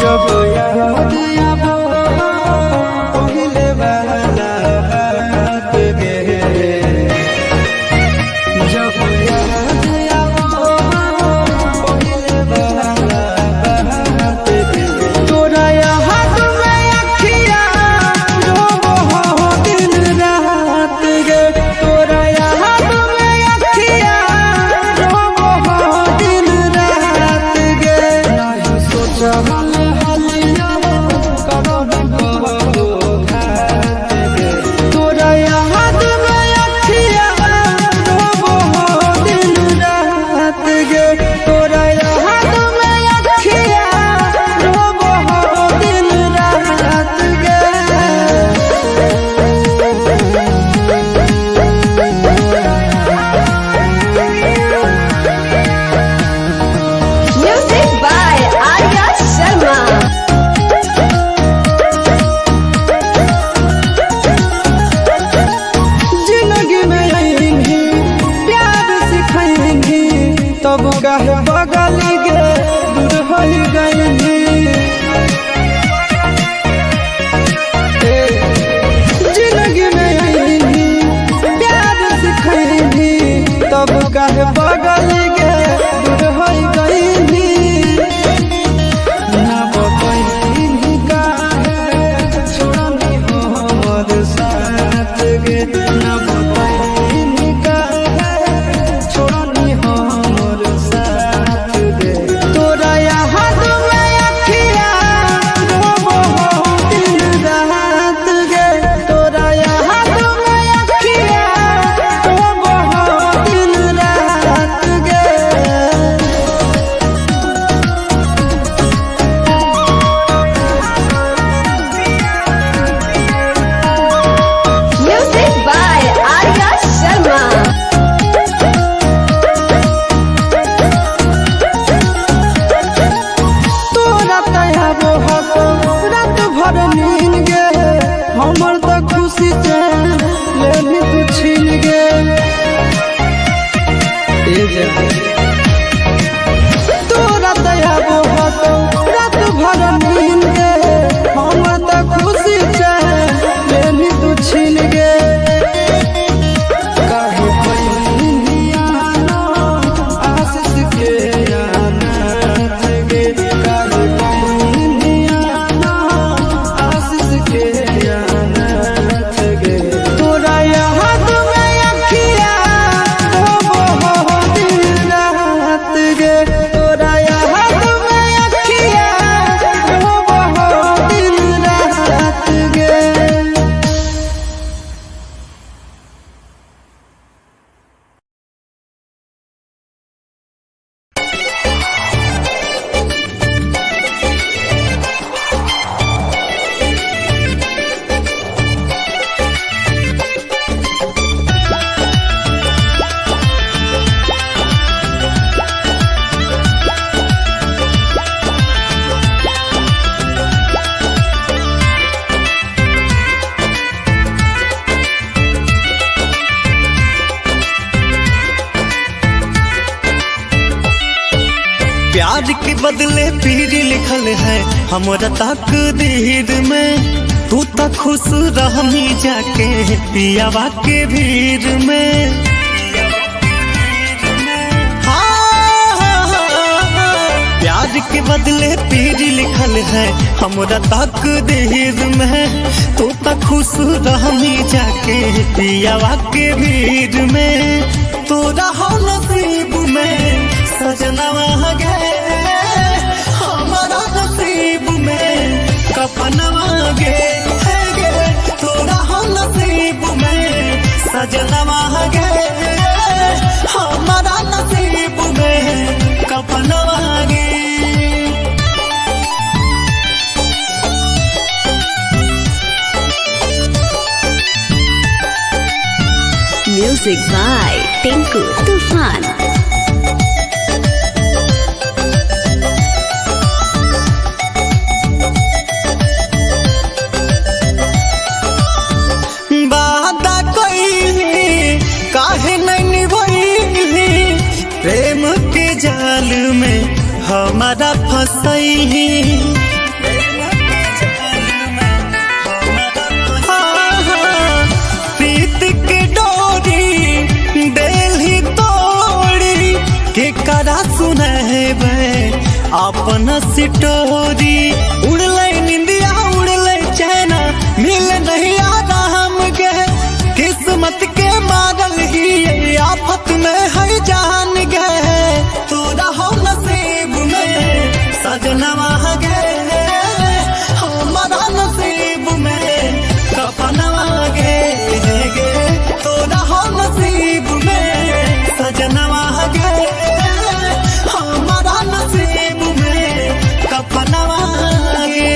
जब याद आबो पहिले वाला बात गे जब याद आबो पहिले वाला बात गे तोरा याद में अखिया रोबो हो दिन रात गे तोरा याद में अखिया रोबो हो दिन रात गे नहीं सोचब तोरा याद में अखिया रोबो हो दिन रात गे तोरा याद में अखिया रोबो हो दिन रात गे। Music by Arya Sharma. जिंदगी में आएंगी प्यार सिखाएंगी तब कहे बगल गे दूर हो गएंगी जिंदगी में आएंगी प्यार सिखाएंगी तब कहे बगल गे दूर हो गएंगी ना बतैनी काहे छोड़नी हो हमर साथ गे ना बतैनी काहे छोड़नी हो हमर साथ गे तोरा याद में प्यार के बदले पीर लिखल है हमरा तकदीर में। तू तो खुश रहनी जाके पियावा के भीड़ में। प्यार के बदले पीर लिखल है हमरा तकदीर में। तू तो खुश रहनी जाके पियावा के भीड़ में। तोरा हो नसीब में सजनवा गे, हमारा नसीब में कफनवा गे। तोरा हो नसीब में सजनवा गे, हमारा नसीब में कफनवा गे। Music by Tinku Tufan. वादा कइली काहे नहीं निभइली, प्रेम के जाल में हमारा फसैली। प्रीत के डोरी देली तोड़ी के करा सुनैबे अपन सिटोरी। उड़ले निंदिया उड़ले चैना मिल नहीं आराम के, किस्मत के मारल ही आफत में है जान गए। तोरा हो नसीब में सजनवा गे, हमारा नसीब में कफनवा गे। तोरा हो नसीब में सजनवा गे, हमारा नसीब में कफनवा गे।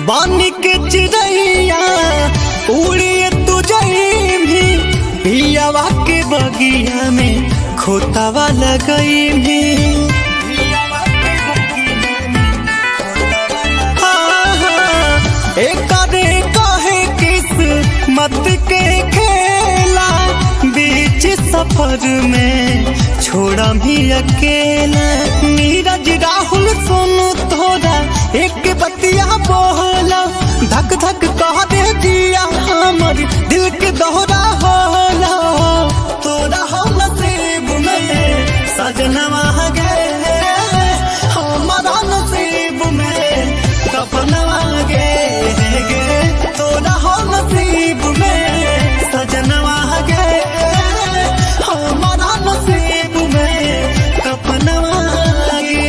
बानी के चिड़ैया उड़िए तुझई भी, पियावा के बगिया में खोतावा लगई भी। एक कहे किस्मत के खेला, बीच सफर में छोड़ा भी अकेला। नीरज राहुल सोनू तोरा एक बतिया बोला, धक धक कह दे दिया हमर दिल के दोहरा होला। तोरा हो नसीब में सजनवा गे, हमारा नसीब में कफनवा गे। तोरा हो नसीब में सजनवा गे, हमारा नसीब में कफनवा गे।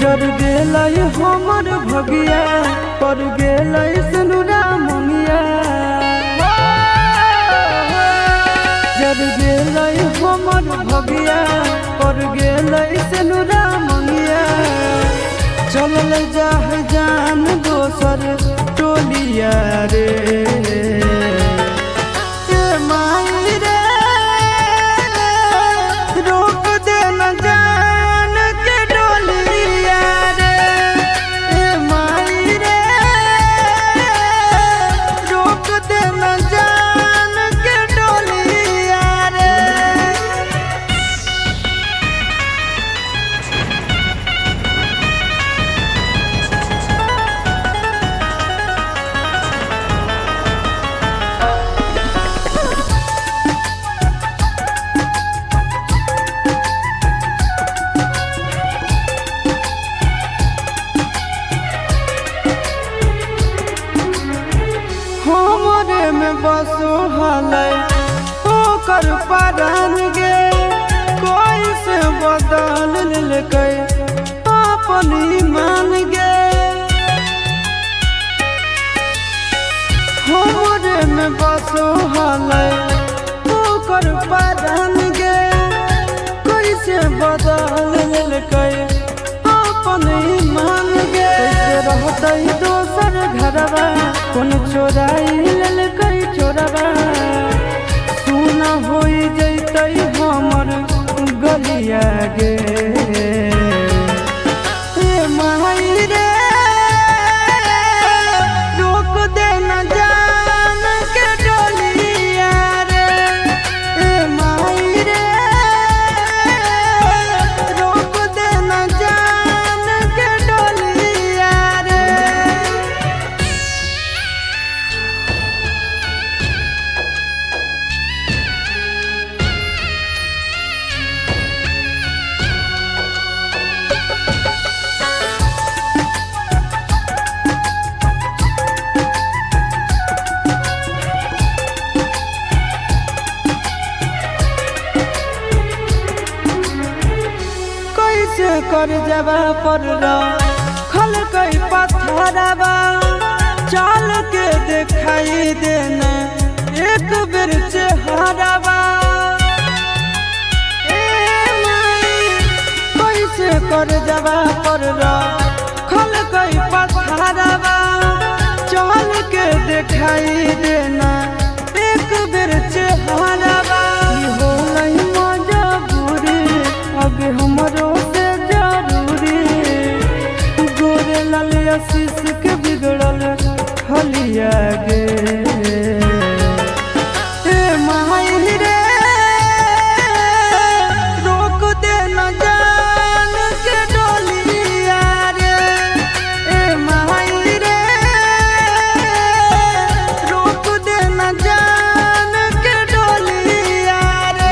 जर गेलै हमर भगिया पर गेलै सनुरा मंगिया जर गेलै हमर भगिया पर गेलै सनुरा मंगिया चलल जाह जान दोसर टोलिया रे ए माई रे रोक दे न जान के डोलिया रे ए माई रे रोक दे न जान के डोलिया रे हमरे में बसो हलै ओकर परान गे कोई से बदल लेकै अपन ईमान गे हमरे में बसो हलै ओकर परान गे कोई से बदल लेकै अपन ईमान गे कैसे रहतै दोसर घरवा कौन चोराई ललकै चोरवा सुना होई जैतै हमर गलिया गे ए माई रे रोक दे न जान के डोलिया रे ए माई रे रोक दे न जान के डोलिया रे कैसे कर जबा पर खल कई पत्थरवा चाल के दिखाई देना एक बेर चेहरवा ए माई कैसे कर जबा पर खल कई पत्थरवा चाल के दिखाई देना एक बेर चेहरवा ई होलै मजबूरी अब हमरो से जरूरी गोरे लाल आशीष के बिगड़ल हलिया गे ए माई रे रोक दे न जान के डोलिया रे ए माई रे रोक दे न जान के डोलिया रे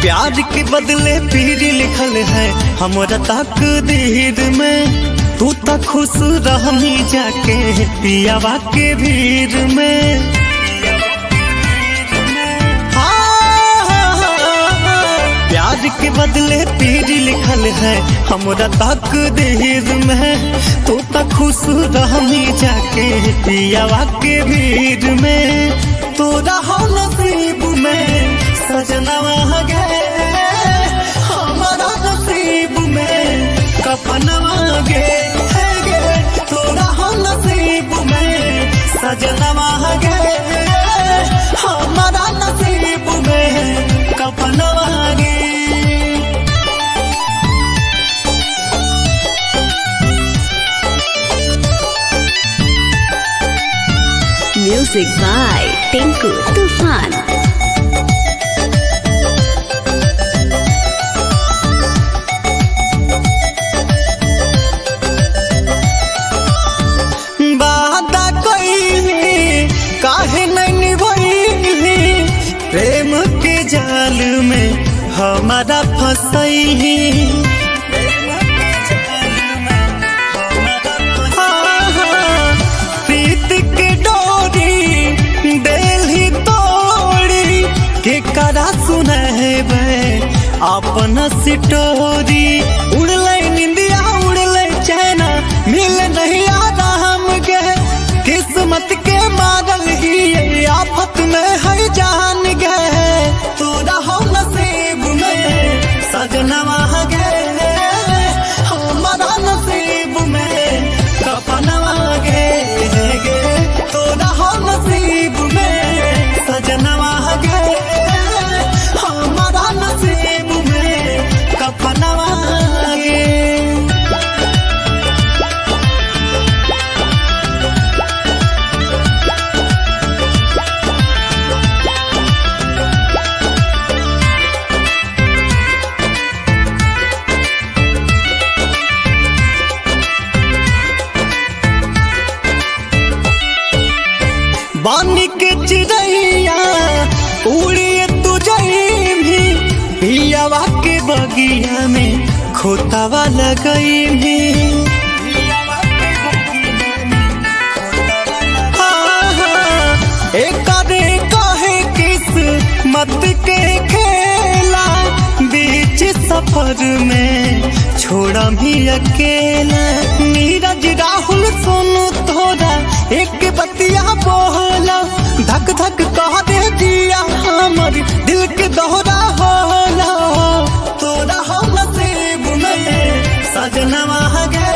प्यार के बदले पीर लिखल है हमरा तकदीर में। तू तो खुश रहमी जाके पियावा के भीड़ में। प्यार के बदले पीर लिखल है हमरा तकदीर में। तू तो खुश रहमी जाके पियावा के भीड़ में। तोरा हो नसीब में सजनवा गे, हमारा नसीब में कफनवा गे। तोरा हो नसीब में सजनवा गे, हमारा नसीब में कफनवा गे। Music by Tinku Tufan. काहे नहीं निभाई प्रेम के जाल में हमारा फंसई। प्रीत के डोरी दिल तोड़ी के करा सुनबे अपन सिटोरी। उड़ले निंदिया उड़ले चैना मिल नहीं आराम गे। किस्मत के मारल ही आफत में है जान गए। तोरा हो नसीब में सजनवा गे, हमारा नसीब में कफनवा गे। तोरा हो नसीब में सजनवा गे, हमारा नसीब में कफनवा गे। बानी के चिड़ैया उड़िए तुझई भी पियावा के बगिया में खोतावा लगई भी। एक कहे किस्मत के खेला बीच सफर में छोड़ा भी अकेला। नीरज राहुल सोनू तोरा एक बतिया बोला धक धक कह दे दिया हमर दिल के दोहरा होला। तोरा हो नसीब में सजनवा गे,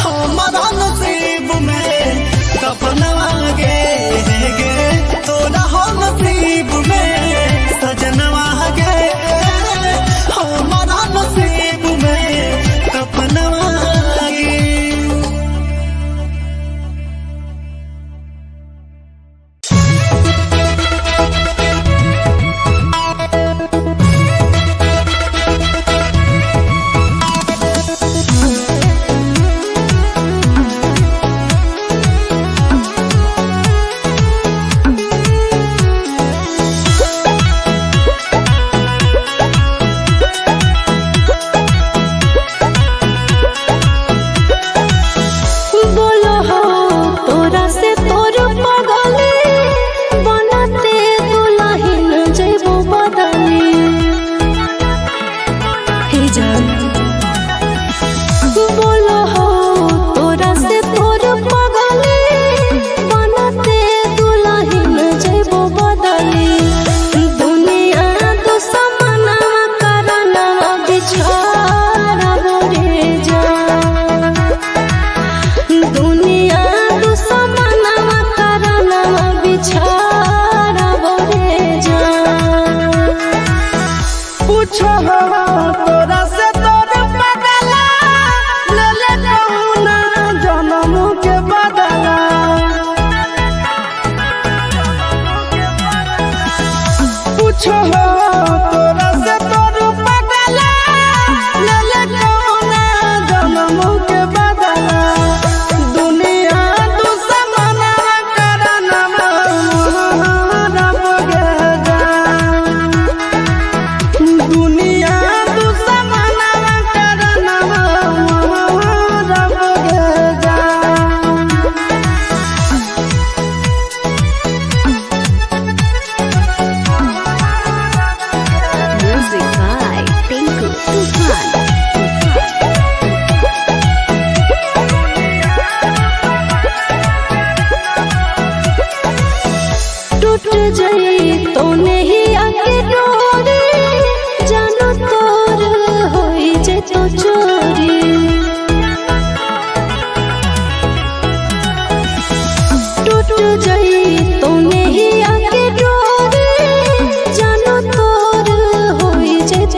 हमारा नसीब में कफनवा गे। तोरा हो नसीब में सजनवा गे, हमारा नसीब में कफनवा गे।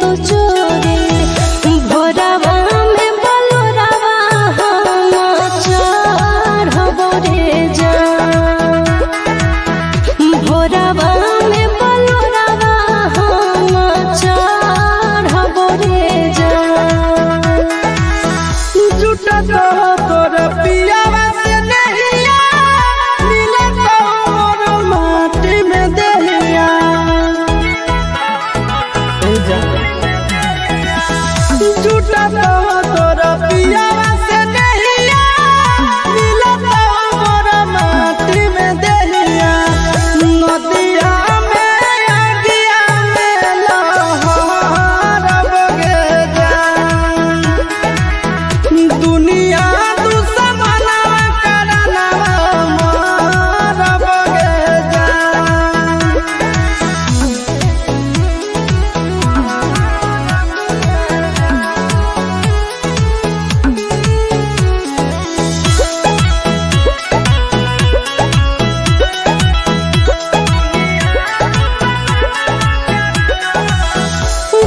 तो चोरी भोरवा में बलोरवा हम चढ़बो रे जान भोरवा में बलोरवा हम चढ़बो रे जान जुटा तो तोर पियावा से नहिया मिले तो मोर माटी में देहिया जुटा तो तोर पियावा से नहिया मिले तो मोर माटी में देहिया नदिया में आगिया में लहर बगे जान दुनिया दुश्मना करना मार बगे जान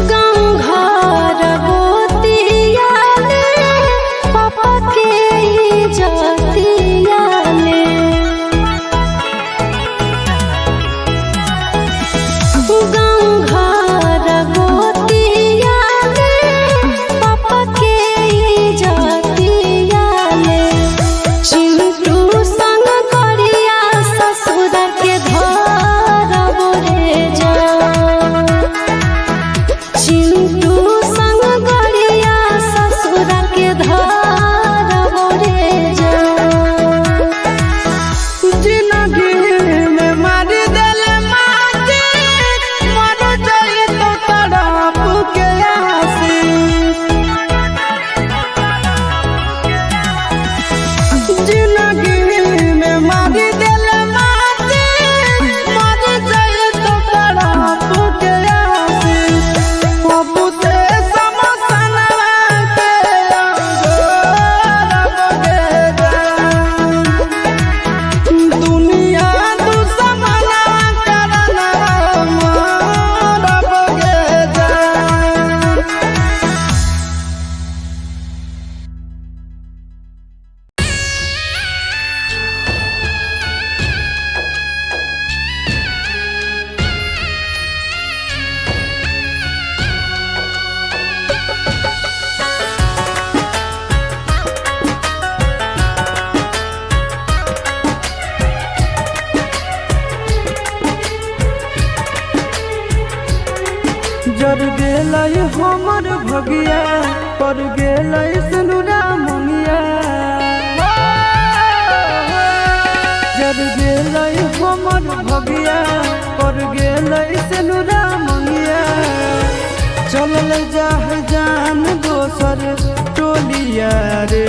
गाँव घर गोतिया ले पापा के इज्जतिया ले गाँव घर गोतिया ले पापा के इज्जतिया ले चिंटू संग करिया ससुर के धरबो रे जान चिंटू संग गरिया ससुर के धरबो रे जान जिंदगी में मार देले माटी मर जाई तो तड़प के आसी जिंदगी में मार देले माटी मर जाई तो तड़प के आसी बाबू से समसनवा के अंगोर बगे जान दुनिया दुश्मना करना मार बगे जान जर गेलै हमर भगिया पर गेलै सिनुरा मुनिया जर गेलै हमर भगिया पर गेलै सिनुरा मुनिया चलल जाह जान दोसर टोलिया रे